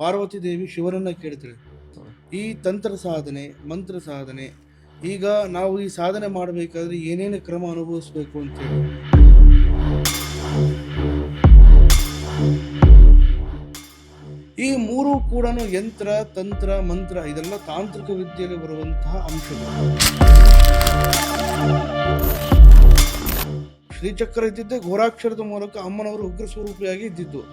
ಪಾರ್ವತಿ ದೇವಿ ಶಿವನನ್ನ ಕೇಳ್ತಾಳೆ, ಈ ತಂತ್ರ ಸಾಧನೆ ಮಂತ್ರ ಸಾಧನೆ ಈಗ ನಾವು ಈ ಸಾಧನೆ ಮಾಡಬೇಕಾದ್ರೆ ಏನೇನು ಕ್ರಮ ಅನುಭವಿಸ್ಬೇಕು ಅಂತೇಳಿ. ಈ ಮೂರು ಕೂಡ ಯಂತ್ರ ತಂತ್ರ ಮಂತ್ರ ಇದೆಲ್ಲ ತಾಂತ್ರಿಕ ವಿದ್ಯೆಯಲ್ಲಿ ಬರುವಂತಹ ಅಂಶಗಳು. ಶ್ರೀಚಕ್ರ ಇದ್ದಿದ್ದೆ ಘೋರಾಕ್ಷರದ ಮೂಲಕ ಅಮ್ಮನವರು ಉಗ್ರ ಸ್ವರೂಪಿಯಾಗಿ ಇದ್ದಿದ್ದು.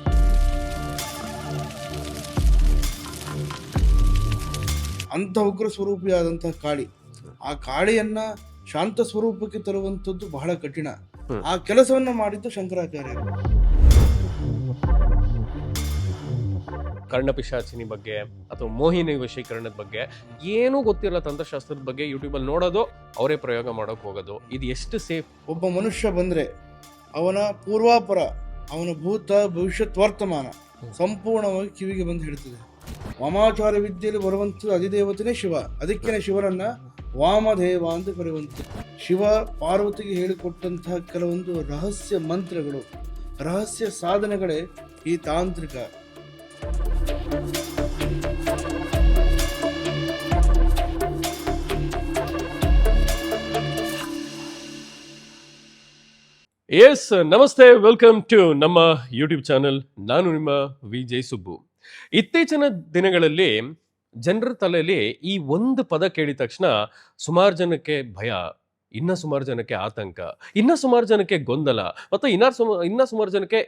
ಅಂತ ಉಗ್ರ ಸ್ವರೂಪಿಯಾದಂತಹ ಕಾಳಿ, ಆ ಕಾಳಿಯನ್ನ ಶಾಂತ ಸ್ವರೂಪಕ್ಕೆ ತರುವಂಥದ್ದು ಬಹಳ ಕಠಿಣ. ಆ ಕೆಲಸವನ್ನ ಮಾಡಿದ್ದು ಶಂಕರಾಚಾರ್ಯರು. ಕರ್ಣಪಿಶಾಚಿನಿ ಬಗ್ಗೆ ಅಥವಾ ಮೋಹಿನಿ ವಶೀಕರಣದ ಬಗ್ಗೆ ಏನೂ ಗೊತ್ತಿರಲ್ಲ, ತಂತ್ರಶಾಸ್ತ್ರದ ಬಗ್ಗೆ ಯೂಟ್ಯೂಬಲ್ಲಿ ನೋಡೋದು, ಅವರೇ ಪ್ರಯೋಗ ಮಾಡೋಕೆ ಹೋಗೋದು, ಇದು ಎಷ್ಟು ಸೇಫ್? ಒಬ್ಬ ಮನುಷ್ಯ ಬಂದ್ರೆ ಅವನ ಪೂರ್ವಾಪರ, ಅವನ ಭೂತ ಭವಿಷ್ಯತ್ ವರ್ತಮಾನ ಸಂಪೂರ್ಣವಾಗಿ ಕಿವಿಗೆ ಬಂದು ಹೇಳ್ತದೆ. ವಾಮಾಚಾರ ವಿದ್ಯೆಯಲ್ಲಿ ಬರುವಂಥದ್ದು ಅಧಿದೇವತೆನೇ ಶಿವ. ಅದಕ್ಕೇನೆ ಶಿವನನ್ನ ವಾಮದೇವ ಅಂತ ಕರೆಯುವಂಥದ್ದು. ಶಿವ ಪಾರ್ವತಿಗೆ ಹೇಳಿಕೊಟ್ಟಂತಹ ಕೆಲವೊಂದು ರಹಸ್ಯ ಮಂತ್ರಗಳು, ರಹಸ್ಯ ಸಾಧನೆಗಳೇ ಈ ತಾಂತ್ರಿಕ. ಎಸ್, ನಮಸ್ತೆ, ವೆಲ್ಕಮ್ ಟು ನಮ್ಮ ಯೂಟ್ಯೂಬ್ ಚಾನಲ್. ನಾನು ನಿಮ್ಮ ವಿಜಯ್ ಸುಬ್ಬು. ಇತ್ತೀಚಿನ ದಿನಗಳಲ್ಲಿ ಜನರ ತಲೆಯಲ್ಲಿ ಈ ಒಂದು ಪದ ಕೇಳಿದ ತಕ್ಷಣ ಸುಮಾರು ಜನಕ್ಕೆ ಭಯ, ಇನ್ನ ಸುಮಾರು ಜನಕ್ಕೆ ಆತಂಕ, ಇನ್ನ ಸುಮಾರು ಜನಕ್ಕೆ ಗೊಂದಲ, ಮತ್ತು ಇನ್ನ ಸುಮಾರು ಜನಕ್ಕೆ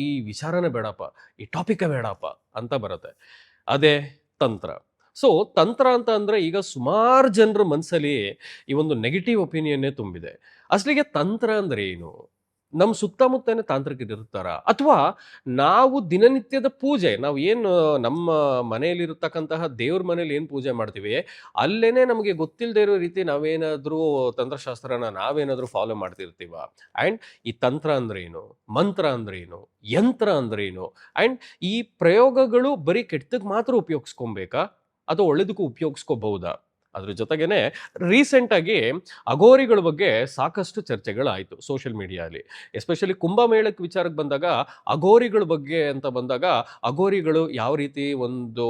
ಈ ವಿಚಾರನೇ ಬೇಡಪ್ಪ, ಈ ಟಾಪಿಕ್ ಬೇಡಪ್ಪ ಅಂತ ಬರುತ್ತೆ. ಅದೇ ತಂತ್ರ. ಸೊ ತಂತ್ರ ಅಂತ ಅಂದರೆ ಈಗ ಸುಮಾರು ಜನರ ಮನಸ್ಸಲ್ಲಿ ಈ ಒಂದು ನೆಗೆಟಿವ್ ಒಪಿನಿಯನ್ನೇ ತುಂಬಿದೆ. ಅಸಲಿಗೆ ತಂತ್ರ ಅಂದರೆ ಏನು? ನಮ್ಮ ಸುತ್ತಮುತ್ತನೇ ತಾಂತ್ರಿಕರಿರ್ತಾರ, ಅಥವಾ ನಾವು ದಿನನಿತ್ಯದ ಪೂಜೆ, ನಾವು ಏನು ನಮ್ಮ ಮನೆಯಲ್ಲಿರತಕ್ಕಂತಹ ದೇವ್ರ ಮನೇಲಿ ಏನು ಪೂಜೆ ಮಾಡ್ತೀವಿ ಅಲ್ಲೇನೆ ನಮಗೆ ಗೊತ್ತಿಲ್ಲದೆ ಇರೋ ರೀತಿ ನಾವೇನಾದರೂ ತಂತ್ರಶಾಸ್ತ್ರನ ನಾವೇನಾದರೂ ಫಾಲೋ ಮಾಡ್ತಿರ್ತೀವ. ಆ್ಯಂಡ್ ಈ ತಂತ್ರ ಅಂದ್ರೆ ಏನು, ಮಂತ್ರ ಅಂದ್ರೆ ಏನು, ಯಂತ್ರ ಅಂದ್ರೆ ಏನು, ಆ್ಯಂಡ್ ಈ ಪ್ರಯೋಗಗಳು ಬರೀ ಕೆಟ್ಟಕ್ಕೆ ಮಾತ್ರ ಉಪಯೋಗಿಸ್ಕೊಬೇಕಾ ಅಥವಾ ಒಳ್ಳೇದಕ್ಕೂ ಉಪಯೋಗಿಸ್ಕೋಬಹುದಾ? ಅದ್ರ ಜೊತೆಗೇನೆ ರೀಸೆಂಟಾಗಿ ಅಘೋರಿಗಳ ಬಗ್ಗೆ ಸಾಕಷ್ಟು ಚರ್ಚೆಗಳಾಯಿತು ಸೋಷಿಯಲ್ ಮೀಡಿಯಾಲಿ. ಎಸ್ಪೆಷಲಿ ಕುಂಭಮೇಳಕ್ಕೆ ವಿಚಾರಕ್ಕೆ ಬಂದಾಗ ಅಘೋರಿಗಳ ಬಗ್ಗೆ ಅಂತ ಬಂದಾಗ ಅಘೋರಿಗಳು ಯಾವ ರೀತಿ ಒಂದು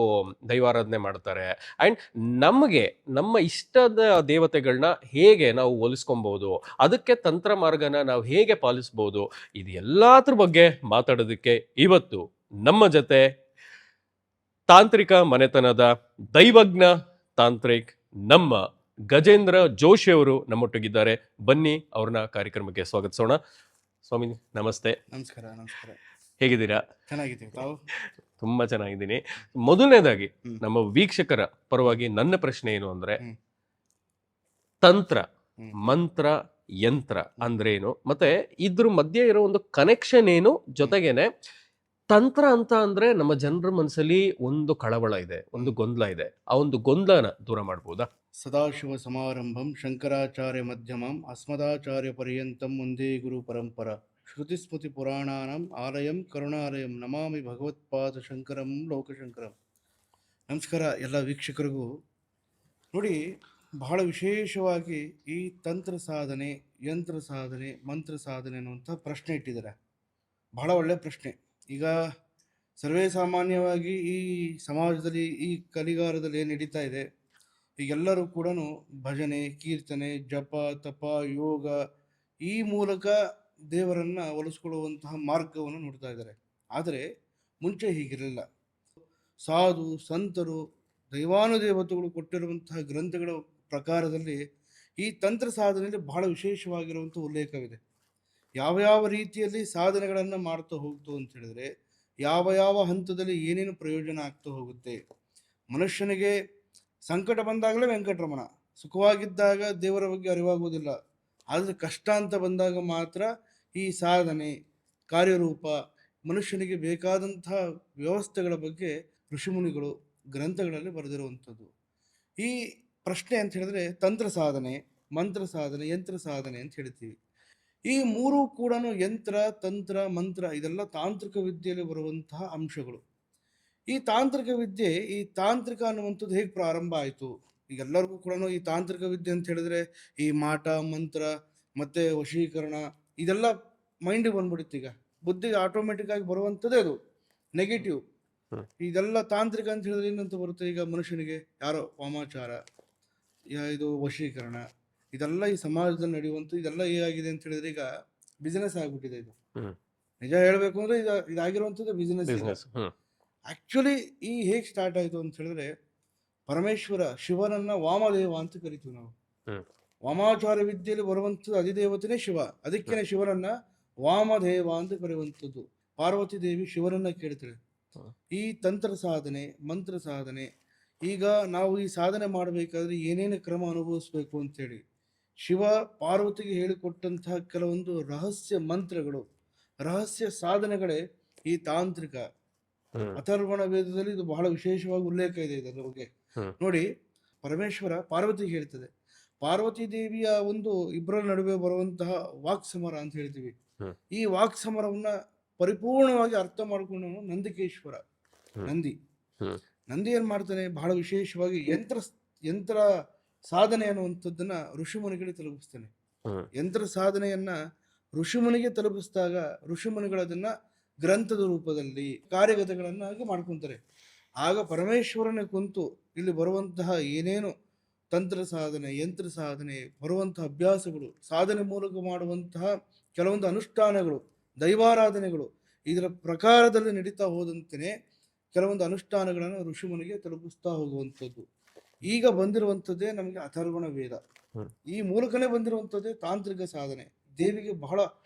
ದೈವಾರಾಧನೆ ಮಾಡ್ತಾರೆ, ಆ್ಯಂಡ್ ನಮಗೆ ನಮ್ಮ ಇಷ್ಟದ ದೇವತೆಗಳನ್ನ ಹೇಗೆ ನಾವು ಹೋಲಿಸ್ಕೊಬೋದು, ಅದಕ್ಕೆ ತಂತ್ರ ಮಾರ್ಗನ ನಾವು ಹೇಗೆ ಪಾಲಿಸ್ಬೋದು, ಇದು ಎಲ್ಲದ್ರ ಬಗ್ಗೆ ಮಾತಾಡೋದಕ್ಕೆ ಇವತ್ತು ನಮ್ಮ ಜೊತೆ ತಾಂತ್ರಿಕ ಮನೆತನದ ದೈವಜ್ಞ ತಾಂತ್ರಿಕ್ ನಮ್ಮ ಗಜೇಂದ್ರ ಜೋಶಿ ಅವರು ನಮ್ಮೊಟ್ಟಿಗಿದ್ದಾರೆ. ಬನ್ನಿ ಅವ್ರನ್ನ ಕಾರ್ಯಕ್ರಮಕ್ಕೆ ಸ್ವಾಗತಿಸೋಣ. ಸ್ವಾಮಿ ನಮಸ್ತೆ. ನಮಸ್ಕಾರ. ನಮಸ್ಕಾರ. ಹೇಗಿದ್ದೀರಾ? ಚೆನ್ನಾಗಿದ್ದೀವಿ. ತಾವು? ತುಂಬಾ ಚೆನ್ನಾಗಿದ್ದೀನಿ. ಮೊದಲನೇದಾಗಿ ನಮ್ಮ ವೀಕ್ಷಕರ ಪರವಾಗಿ ನನ್ನ ಪ್ರಶ್ನೆ ಏನು ಅಂದ್ರೆ, ತಂತ್ರ ಮಂತ್ರ ಯಂತ್ರ ಅಂದ್ರೆ ಏನು, ಮತ್ತೆ ಇದ್ರ ಮಧ್ಯೆ ಇರೋ ಒಂದು ಕನೆಕ್ಷನ್ ಏನು, ಜೊತೆಗೇನೆ ತಂತ್ರ ಅಂತ ಅಂದ್ರೆ ನಮ್ಮ ಜನರ ಮನಸ್ಸಲ್ಲಿ ಒಂದು ಕಳವಳ ಇದೆ, ಒಂದು ಗೊಂದಲ ಇದೆ, ಆ ಒಂದು ಗೊಂದಲನ ದೂರ ಮಾಡ್ಬೋದಾ? ಸದಾಶಿವ ಸಮಾರಂಭಂ ಶಂಕರಾಚಾರ್ಯ ಮಧ್ಯಮಂ ಅಸ್ಮದಾಚಾರ್ಯ ಪರ್ಯಂತಂ ಒಂದೇ ಗುರು ಪರಂಪರ ಶ್ರುತಿ ಸ್ಮೃತಿ ಪುರಾಣಾನಂ ಆಲಯಂ ಕರುಣಾಲಯಂ ನಮಾಮಿ ಭಗವತ್ಪಾದ ಶಂಕರಂ ಲೋಕಶಂಕರಂ. ನಮಸ್ಕಾರ ಎಲ್ಲ ವೀಕ್ಷಕರಿಗೂ. ನೋಡಿ, ಬಹಳ ವಿಶೇಷವಾಗಿ ಈ ತಂತ್ರ ಸಾಧನೆ, ಯಂತ್ರ ಸಾಧನೆ, ಮಂತ್ರ ಸಾಧನೆ ಅನ್ನುವಂಥ ಪ್ರಶ್ನೆ ಇಟ್ಟಿದ್ದಾರೆ. ಬಹಳ ಒಳ್ಳೆಯ ಪ್ರಶ್ನೆ. ಈಗ ಸರ್ವೇ ಸಾಮಾನ್ಯವಾಗಿ ಈ ಸಮಾಜದಲ್ಲಿ ಈ ಕಲಿಗಾಲದಲ್ಲಿ ಏನು ನಡೀತಾ ಇದೆ, ಈಗೆಲ್ಲರೂ ಕೂಡ ಭಜನೆ, ಕೀರ್ತನೆ, ಜಪ, ತಪ, ಯೋಗ ಈ ಮೂಲಕ ದೇವರನ್ನು ಒಲಿಸ್ಕೊಳ್ಳುವಂತಹ ಮಾರ್ಗವನ್ನು ನೋಡ್ತಾ ಇದ್ದಾರೆ. ಆದರೆ ಮುಂಚೆ ಹೀಗಿರಲಿಲ್ಲ. ಸಾಧು ಸಂತರು ದೈವಾನುದೇವತೆಗಳು ಕೊಟ್ಟಿರುವಂತಹ ಗ್ರಂಥಗಳ ಪ್ರಕಾರದಲ್ಲಿ ಈ ತಂತ್ರ ಸಾಧನೆಯಲ್ಲಿ ಬಹಳ ವಿಶೇಷವಾಗಿರುವಂಥ ಉಲ್ಲೇಖವಿದೆ. ಯಾವ ರೀತಿಯಲ್ಲಿ ಸಾಧನೆಗಳನ್ನು ಮಾಡ್ತಾ ಹೋಗ್ತು ಅಂತ ಹೇಳಿದ್ರೆ, ಯಾವ ಹಂತದಲ್ಲಿ ಏನೇನು ಪ್ರಯೋಜನ ಆಗ್ತಾ ಹೋಗುತ್ತೆ. ಮನುಷ್ಯನಿಗೆ ಸಂಕಟ ಬಂದಾಗಲೇ ವೆಂಕಟರಮಣ, ಸುಖವಾಗಿದ್ದಾಗ ದೇವರ ಬಗ್ಗೆ ಅರಿವಾಗುವುದಿಲ್ಲ. ಆದರೆ ಕಷ್ಟ ಅಂತ ಬಂದಾಗ ಮಾತ್ರ ಈ ಸಾಧನೆ ಕಾರ್ಯರೂಪ, ಮನುಷ್ಯನಿಗೆ ಬೇಕಾದಂತಹ ವ್ಯವಸ್ಥೆಗಳ ಬಗ್ಗೆ ಋಷಿಮುನಿಗಳು ಗ್ರಂಥಗಳಲ್ಲಿ ಬರೆದಿರುವಂಥದ್ದು. ಈ ಪ್ರಶ್ನೆ ಅಂತ ಹೇಳಿದ್ರೆ ತಂತ್ರ ಸಾಧನೆ, ಮಂತ್ರ ಸಾಧನೆ, ಯಂತ್ರ ಸಾಧನೆ ಅಂತ ಹೇಳ್ತೀವಿ. ಈ ಮೂರು ಕೂಡ ಯಂತ್ರ ತಂತ್ರ ಮಂತ್ರ ಇದೆಲ್ಲ ತಾಂತ್ರಿಕ ವಿದ್ಯೆಯಲ್ಲಿ ಬರುವಂತಹ ಅಂಶಗಳು. ಈ ತಾಂತ್ರಿಕ ವಿದ್ಯೆ, ಈ ತಾಂತ್ರಿಕ ಅನ್ನುವಂಥದ್ದು ಹೇಗೆ ಪ್ರಾರಂಭ ಆಯಿತು? ಈಗೆಲ್ಲರಿಗೂ ಕೂಡ ಈ ತಾಂತ್ರಿಕ ವಿದ್ಯೆ ಅಂತ ಹೇಳಿದ್ರೆ ಈ ಮಾಟ ಮಂತ್ರ ಮತ್ತೆ ವಶೀಕರಣ ಇದೆಲ್ಲ ಮೈಂಡಿಗೆ ಬಂದ್ಬಿಡುತ್ತೆ. ಈಗ ಬುದ್ಧಿಗೆ ಆಟೋಮೆಟಿಕ್ ಆಗಿ ಬರುವಂಥದ್ದೇ ಅದು ನೆಗೆಟಿವ್. ಹ್ಮ್. ಇದೆಲ್ಲ ತಾಂತ್ರಿಕ ಅಂತ ಹೇಳಿದ್ರೆ ಏನಂತ ಬರುತ್ತೆ ಈಗ ಮನುಷ್ಯನಿಗೆ ಯಾರೋ ವಾಮಾಚಾರ, ಇದು ವಶೀಕರಣ, ಇದೆಲ್ಲ ಈ ಸಮಾಜದಲ್ಲಿ ನಡೆಯುವಂಥ ಇದೆಲ್ಲ ಏನಾಗಿದೆ ಅಂತ ಹೇಳಿದ್ರೆ ಈಗ ಬಿಸಿನೆಸ್ ಆಗ್ಬಿಟ್ಟಿದೆ ಇದು. ಹ್ಮ್. ನಿಜ ಹೇಳ್ಬೇಕು ಅಂದ್ರೆ ಇದಾಗಿರುವಂಥದ್ದು ಬಿಸಿನೆಸ್. ಬಿಸ್ನೆಸ್. ಆಕ್ಚುಲಿ ಈ ಹೇಗೆ ಸ್ಟಾರ್ಟ್ ಆಯಿತು ಅಂತ ಹೇಳಿದ್ರೆ ಪರಮೇಶ್ವರ ಶಿವನನ್ನ ವಾಮದೇವ ಅಂತ ಕರಿತೀವಿ ನಾವು. ಹ್ಮ್. ವಾಮಾಚಾರ ವಿದ್ಯೆಯಲ್ಲಿ ಬರುವಂಥದ್ದು ಅಧಿದೇವತೆನೇ ಶಿವ, ಅದಕ್ಕೇನೆ ಶಿವನನ್ನ ವಾಮದೇವ ಅಂತ ಕರೆಯುವಂಥದ್ದು. ಪಾರ್ವತಿ ದೇವಿ ಶಿವನನ್ನ ಕೇಳ್ತಾಳೆ. ಈ ತಂತ್ರ ಸಾಧನೆ, ಮಂತ್ರ ಸಾಧನೆ, ಈಗ ನಾವು ಈ ಸಾಧನೆ ಮಾಡಬೇಕಾದ್ರೆ ಏನೇನು ಕ್ರಮ ಅನುಭವಿಸ್ಬೇಕು ಅಂತೇಳಿ ಶಿವ ಪಾರ್ವತಿಗೆ ಹೇಳಿಕೊಟ್ಟಂತಹ ಕೆಲವೊಂದು ರಹಸ್ಯ ಮಂತ್ರಗಳು, ರಹಸ್ಯ ಸಾಧನೆಗಳೇ ಈ ತಾಂತ್ರಿಕ. ಅಥರ್ವಣ ವೇದದಲ್ಲಿ ಇದು ಬಹಳ ವಿಶೇಷವಾಗಿ ಉಲ್ಲೇಖ ಇದೆ ಇದರ ಬಗ್ಗೆ. ನೋಡಿ, ಪರಮೇಶ್ವರ ಪಾರ್ವತಿಗೆ ಹೇಳ್ತದೆ, ಪಾರ್ವತಿ ದೇವಿಯ ಒಂದು ಇಬ್ಬರ ನಡುವೆ ಬರುವಂತಹ ವಾಕ್ ಸಮರ ಅಂತ ಹೇಳ್ತೀವಿ. ಈ ವಾಕ್ ಸಮರವನ್ನ ಪರಿಪೂರ್ಣವಾಗಿ ಅರ್ಥ ಮಾಡಿಕೊಂಡವನು ನಂದಿಕೇಶ್ವರ. ನಂದಿ ಏನ್ ಮಾಡ್ತಾನೆ, ಬಹಳ ವಿಶೇಷವಾಗಿ ಯಂತ್ರ ಸಾಧನೆ ಅನ್ನುವಂಥದ್ದನ್ನ ಋಷಿಮುನಿಗಳಿಗೆ ತಲುಪಿಸ್ತಾನೆ. ಯಂತ್ರ ಸಾಧನೆಯನ್ನ ಋಷಿಮುನಿಗೆ ತಲುಪಿಸಿದಾಗ ಋಷಿಮುನಿಗಳದನ್ನ ಗ್ರಂಥದ ರೂಪದಲ್ಲಿ ಕಾರ್ಯಗತಗಳನ್ನಾಗಿ ಮಾಡ್ಕೊಂತಾರೆ. ಆಗ ಪರಮೇಶ್ವರನೇ ಕುಂತು ಇಲ್ಲಿ ಬರುವಂತಹ ಏನೇನು ತಂತ್ರ ಸಾಧನೆ, ಯಂತ್ರ ಸಾಧನೆ, ಬರುವಂತಹ ಅಭ್ಯಾಸಗಳು, ಸಾಧನೆ ಮೂಲಕ ಮಾಡುವಂತಹ ಕೆಲವೊಂದು ಅನುಷ್ಠಾನಗಳು, ದೈವಾರಾಧನೆಗಳು, ಇದರ ಪ್ರಕಾರದಲ್ಲಿ ನಡೀತಾ ಹೋದಂತೆಯೇ ಕೆಲವೊಂದು ಅನುಷ್ಠಾನಗಳನ್ನು ಋಷಿಮುನಿಗೆ ತಲುಪಿಸ್ತಾ ಹೋಗುವಂಥದ್ದು. ಈಗ ಬಂದಿರುವಂಥದ್ದೇ ನಮಗೆ ಅಥರ್ವಣ ವೇದ. ಈ ಮೂಲಕನೇ ಬಂದಿರುವಂಥದ್ದೇ ತಾಂತ್ರಿಕ ಸಾಧನೆ. ದೇವಿಗೆ ಬಹಳ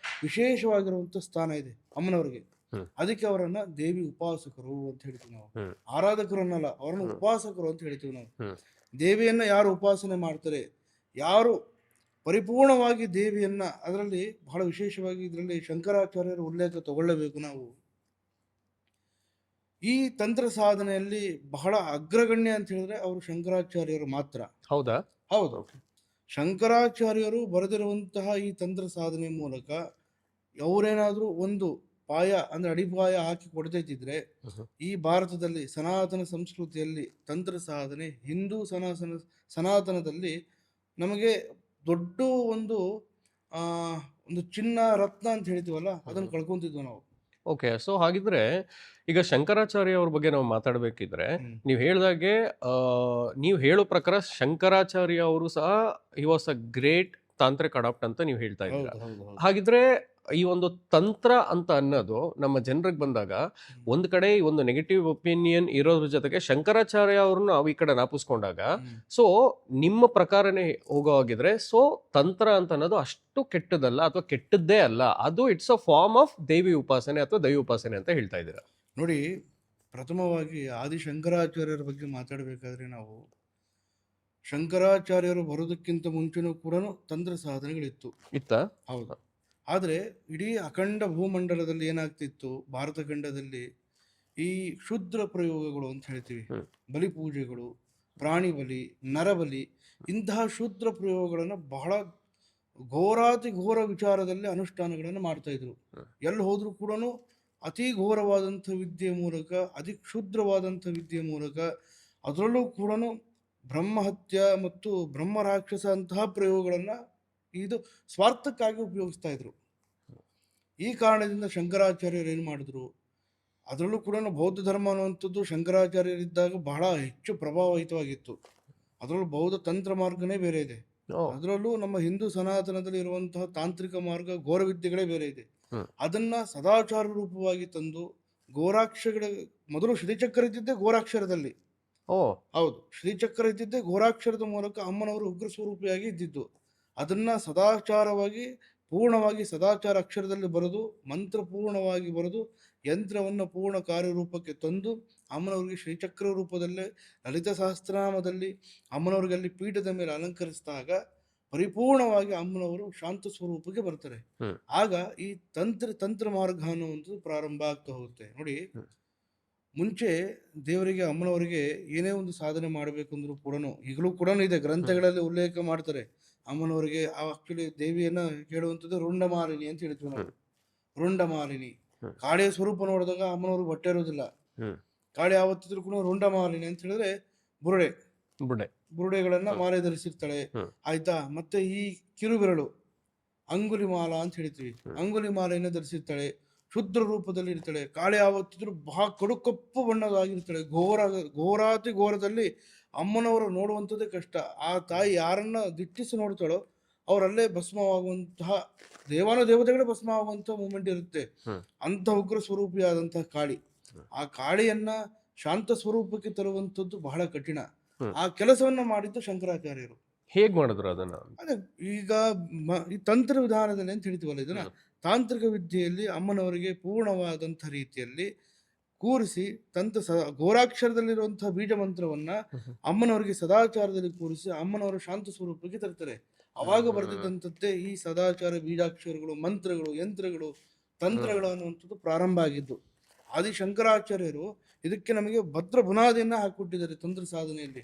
ವಿಶೇಷವಾಗಿರುವಂಥ ಸ್ಥಾನ ಇದೆ ಅಮ್ಮನವರಿಗೆ. ಅದಕ್ಕೆ ಅವರನ್ನ ದೇವಿ ಉಪಾಸಕರು ಅಂತ ಹೇಳ್ತೀವಿ ನಾವು. ಆರಾಧಕರನ್ನಲ್ಲ, ಅವರನ್ನ ಉಪಾಸಕರು ಅಂತ ಹೇಳ್ತೀವಿ ನಾವು. ದೇವಿಯನ್ನ ಯಾರು ಉಪಾಸನೆ ಮಾಡ್ತಾರೆ, ಯಾರು ಪರಿಪೂರ್ಣವಾಗಿ ದೇವಿಯನ್ನ, ಅದರಲ್ಲಿ ಬಹಳ ವಿಶೇಷವಾಗಿ ಇದರಲ್ಲಿ ಶಂಕರಾಚಾರ್ಯರ ಉಲ್ಲೇಖ ತಗೊಳ್ಳಬೇಕು ನಾವು. ಈ ತಂತ್ರ ಸಾಧನೆಯಲ್ಲಿ ಬಹಳ ಅಗ್ರಗಣ್ಯ ಅಂತ ಹೇಳಿದ್ರೆ ಅವರು ಶಂಕರಾಚಾರ್ಯರು ಮಾತ್ರ. ಹೌದಾ? ಹೌದು. ಶಂಕರಾಚಾರ್ಯರು ಬರೆದಿರುವಂತಹ ಈ ತಂತ್ರ ಸಾಧನೆ ಮೂಲಕ ಅವರೇನಾದ್ರೂ ಒಂದು ಪಾಯ ಅಂದ್ರೆ ಅಡಿಪಾಯ ಹಾಕಿ ಕೊಡ್ತಿದ್ರೆ ಈ ಭಾರತದಲ್ಲಿ ಸನಾತನ ಸಂಸ್ಕೃತಿಯಲ್ಲಿ ತಂತ್ರ ಸಾಧನೆ, ಹಿಂದೂ ಸನಾತನದಲ್ಲಿ ನಮಗೆ ದೊಡ್ಡ ಒಂದು ಒಂದು ಚಿನ್ನ ರತ್ನ ಅಂತ ಹೇಳ್ತೀವಲ್ಲ, ಅದನ್ನು ಕಳ್ಕೊಂತಿದ್ವಿ ನಾವು. ಓಕೆ, ಸೊ ಹಾಗಿದ್ರೆ ಈಗ ಶಂಕರಾಚಾರ್ಯ ಅವ್ರ ಬಗ್ಗೆ ನಾವು ಮಾತಾಡಬೇಕಿದ್ರೆ ನೀವು ಹೇಳಿದಾಗೆ ನೀವು ಹೇಳೋ ಪ್ರಕಾರ ಶಂಕರಾಚಾರ್ಯ ಅವರು ಸಹ he was a great tantric adept ಅಂತ ನೀವು ಹೇಳ್ತಾ ಇದ್ದೀರಾ. ಹಾಗಿದ್ರೆ ಈ ಒಂದು ತಂತ್ರ ಅಂತ ಅನ್ನೋದು ನಮ್ಮ ಜನರಿಗೆ ಬಂದಾಗ ಒಂದ್ ಕಡೆ ಈ ಒಂದು ನೆಗೆಟಿವ್ ಒಪಿನಿಯನ್ ಇರೋದ್ರ ಜೊತೆಗೆ ಶಂಕರಾಚಾರ್ಯ ಅವ್ರನ್ನ ನಾವು ಈ ಕಡೆ ನಾಪಿಸ್ಕೊಂಡಾಗ, ಸೊ ನಿಮ್ಮ ಪ್ರಕಾರನೇ ಹೋಗೋವಾಗಿದ್ರೆ ಸೊ ತಂತ್ರ ಅಂತ ಅನ್ನೋದು ಅಷ್ಟು ಕೆಟ್ಟದಲ್ಲ ಅಥವಾ ಕೆಟ್ಟದ್ದೇ ಅಲ್ಲ, ಅದು ಇಟ್ಸ್ ಅ ಫಾರ್ಮ್ ಆಫ್ ದೇವಿ ಉಪಾಸನೆ ಅಥವಾ ದೈವ ಉಪಾಸನೆ ಅಂತ ಹೇಳ್ತಾ ಇದ್ದೀರಾ. ನೋಡಿ, ಪ್ರಥಮವಾಗಿ ಆದಿ ಶಂಕರಾಚಾರ್ಯರ ಬಗ್ಗೆ ಮಾತಾಡಬೇಕಾದ್ರೆ ನಾವು ಶಂಕರಾಚಾರ್ಯರು ಬರೋದಕ್ಕಿಂತ ಮುಂಚೆನೂ ಕೂಡ ತಂತ್ರ ಸಾಧನೆಗಳಿತ್ತು. ಹೌದು. ಆದರೆ ಇಡೀ ಅಖಂಡ ಭೂಮಂಡಲದಲ್ಲಿ ಏನಾಗ್ತಿತ್ತು, ಭಾರತ ಖಂಡದಲ್ಲಿ ಈ ಶೂದ್ರ ಪ್ರಯೋಗಗಳು ಅಂತ ಹೇಳ್ತೀವಿ, ಬಲಿ ಪೂಜೆಗಳು, ಪ್ರಾಣಿ ಬಲಿ, ನರಬಲಿ, ಇಂತಹ ಶೂದ್ರ ಪ್ರಯೋಗಗಳನ್ನು ಬಹಳ ಘೋರಾತಿ ಘೋರ ವಿಚಾರದಲ್ಲಿ ಅನುಷ್ಠಾನಗಳನ್ನು ಮಾಡ್ತಾ ಇದ್ರು. ಎಲ್ಲಿ ಹೋದ್ರೂ ಕೂಡ ಅತಿ ಘೋರವಾದಂಥ ವಿದ್ಯೆಯ ಮೂಲಕ, ಅತಿ ಕ್ಷುದ್ರವಾದಂಥ ವಿದ್ಯೆಯ ಮೂಲಕ, ಅದರಲ್ಲೂ ಕೂಡ ಬ್ರಹ್ಮಹತ್ಯ ಮತ್ತು ಬ್ರಹ್ಮರಾಕ್ಷಸ ಅಂತಹ ಪ್ರಯೋಗಗಳನ್ನು ಇದು ಸ್ವಾರ್ಥಕ್ಕಾಗಿ ಉಪಯೋಗಿಸ್ತಾ ಇದ್ರು. ಈ ಕಾರಣದಿಂದ ಶಂಕರಾಚಾರ್ಯರು ಏನು ಮಾಡಿದ್ರು, ಅದರಲ್ಲೂ ಕೂಡ ಬೌದ್ಧ ಧರ್ಮ ಅನ್ನುವಂಥದ್ದು ಶಂಕರಾಚಾರ್ಯರಿದ್ದಾಗ ಬಹಳ ಹೆಚ್ಚು ಪ್ರಭಾವಯುತವಾಗಿತ್ತು. ಅದರಲ್ಲೂ ಬೌದ್ಧ ತಂತ್ರ ಮಾರ್ಗನೇ ಬೇರೆ ಇದೆ, ಅದರಲ್ಲೂ ನಮ್ಮ ಹಿಂದೂ ಸನಾತನದಲ್ಲಿ ಇರುವಂತಹ ತಾಂತ್ರಿಕ ಮಾರ್ಗ ಘೋರವಿದ್ಯೆಗಳೇ ಬೇರೆ ಇದೆ. ಅದನ್ನ ಸದಾಚಾರ ರೂಪವಾಗಿ ತಂದು ಘೋರಾಕ್ಷರ, ಮೊದಲು ಶ್ರೀಚಕ್ರ ಇದ್ದಿದ್ದೆ ಘೋರಾಕ್ಷರದಲ್ಲಿ. ಹೌದು, ಶ್ರೀಚಕ್ರ ಇದ್ದಿದ್ದೆ ಘೋರಾಕ್ಷರದ ಮೂಲಕ ಅಮ್ಮನವರು ಉಗ್ರ ಸ್ವರೂಪಿಯಾಗಿ ಇದ್ದಿದ್ದು. ಅದನ್ನ ಸದಾಚಾರವಾಗಿ ಪೂರ್ಣವಾಗಿ ಸದಾಚಾರ ಅಕ್ಷರದಲ್ಲಿ ಬರೆದು, ಮಂತ್ರ ಪೂರ್ಣವಾಗಿ ಬರೆದು, ಯಂತ್ರವನ್ನು ಪೂರ್ಣ ಕಾರ್ಯರೂಪಕ್ಕೆ ತಂದು ಅಮ್ಮನವ್ರಿಗೆ ಶ್ರೀಚಕ್ರ ರೂಪದಲ್ಲೇ ಲಲಿತ ಸಹಸ್ರನಾಮದಲ್ಲಿ ಅಮ್ಮನವ್ರಿಗೆ ಅಲ್ಲಿ ಪೀಠದ ಮೇಲೆ ಅಲಂಕರಿಸಿದಾಗ ಪರಿಪೂರ್ಣವಾಗಿ ಅಮ್ಮನವರು ಶಾಂತ ಸ್ವರೂಪಕ್ಕೆ ಬರ್ತಾರೆ. ಆಗ ಈ ತಂತ್ರ ಮಾರ್ಗ ಅನ್ನುವಂಥದ್ದು ಪ್ರಾರಂಭ ಆಗ್ತಾ ಹೋಗುತ್ತೆ. ನೋಡಿ, ಮುಂಚೆ ದೇವರಿಗೆ ಅಮ್ಮನವರಿಗೆ ಏನೇ ಒಂದು ಸಾಧನೆ ಮಾಡಬೇಕಂದ್ರೂ ಕೂಡ, ಈಗಲೂ ಕೂಡ ಇದೆ, ಗ್ರಂಥಗಳಲ್ಲಿ ಉಲ್ಲೇಖ ಮಾಡ್ತಾರೆ. ಅಮ್ಮನವರಿಗೆ ಆಕ್ಚುಲಿ ದೇವಿಯನ್ನ ಕೇಳುವಂಥದ್ದು ರುಂಡಮಾಲಿನಿ ಅಂತ ಹೇಳ್ತೀವಿ ನಾವು. ರುಂಡಮಾಲಿನಿ ಕಾಳಿಯ ಸ್ವರೂಪ ನೋಡಿದಾಗ ಅಮ್ಮನವ್ರಿಗೆ ಹೊಟ್ಟೆ ಇರೋದಿಲ್ಲ. ಕಾಳಿ ಯಾವತ್ತಿದ್ರು ಕೂಡ ರುಂಡಮಾಲಿನಿ ಅಂತ ಹೇಳಿದ್ರೆ ಬುರುಡೆಗಳನ್ನ ಮಾಲೆ ಧರಿಸಿರ್ತಾಳೆ, ಆಯ್ತಾ. ಮತ್ತೆ ಈ ಕಿರುಬೆರಳು ಅಂಗುಲಿ ಮಾಲ ಅಂತ ಹೇಳ್ತೀವಿ, ಅಂಗುಲಿ ಮಾಲೆಯನ್ನು ಧರಿಸಿರ್ತಾಳೆ. ಶುದ್ಧ ರೂಪದಲ್ಲಿ ಇರ್ತಾಳೆ. ಕಾಳಿ ಯಾವತ್ತಿದ್ರು ಬಹಳ ಕಡುಕಪ್ಪು ಬಣ್ಣದಾಗಿರ್ತಾಳೆ. ಘೋರಾತಿ ಘೋರದಲ್ಲಿ ಅಮ್ಮನವರು ನೋಡುವಂಥದ್ದೇ ಕಷ್ಟ. ಆ ತಾಯಿ ಯಾರನ್ನ ದಿಟ್ಟಿಸಿ ನೋಡ್ತಾಳೋ ಅವರಲ್ಲೇ ಭಸ್ಮವಾಗುವಂತಹ ದೇವತೆಗಳೇ ಭಸ್ಮ ಆಗುವಂತಹ ಮೂಮೆಂಟ್ ಇರುತ್ತೆ. ಅಂಥ ಉಗ್ರ ಸ್ವರೂಪಿಯಾದಂತಹ ಕಾಳಿ. ಆ ಕಾಳಿಯನ್ನ ಶಾಂತ ಸ್ವರೂಪಕ್ಕೆ ತರುವಂಥದ್ದು ಬಹಳ ಕಠಿಣ. ಆ ಕೆಲಸವನ್ನ ಮಾಡಿದ್ದು ಶಂಕರಾಚಾರ್ಯರು. ಹೇಗ್ ಮಾಡಿದ್ರು ಅದನ್ನ? ಅದೇ ಈಗ ಈ ತಂತ್ರ ವಿಧಾನದಲ್ಲಿ ಅಂತ ಹೇಳ್ತೀವಲ್ಲ, ಇದನ್ನ ತಾಂತ್ರಿಕ ವಿದ್ಯೆಯಲ್ಲಿ ಅಮ್ಮನವರಿಗೆ ಪೂರ್ಣವಾದಂಥ ರೀತಿಯಲ್ಲಿ ಕೂರಿಸಿ ಘೋರಾಕ್ಷರದಲ್ಲಿರುವಂತಹ ಬೀಜ ಮಂತ್ರವನ್ನ ಅಮ್ಮನವರಿಗೆ ಸದಾಚಾರದಲ್ಲಿ ಕೂರಿಸಿ ಅಮ್ಮನವರ ಶಾಂತ ಸ್ವರೂಪಕ್ಕೆ ತರ್ತಾರೆ. ಅವಾಗ ಬರ್ತಿದ್ದಂಥದ್ದೇ ಈ ಸದಾಚಾರ ಬೀಜಾಕ್ಷರಗಳು, ಮಂತ್ರಗಳು, ಯಂತ್ರಗಳು, ತಂತ್ರಗಳು ಅನ್ನುವಂಥದ್ದು ಪ್ರಾರಂಭ ಆಗಿದ್ದು. ಆದಿ ಶಂಕರಾಚಾರ್ಯರು ಇದಕ್ಕೆ ನಮಗೆ ಭದ್ರ ಬುನಾದಿಯನ್ನ ಹಾಕಿಕೊಟ್ಟಿದ್ದಾರೆ. ತಂತ್ರ ಸಾಧನೆಯಲ್ಲಿ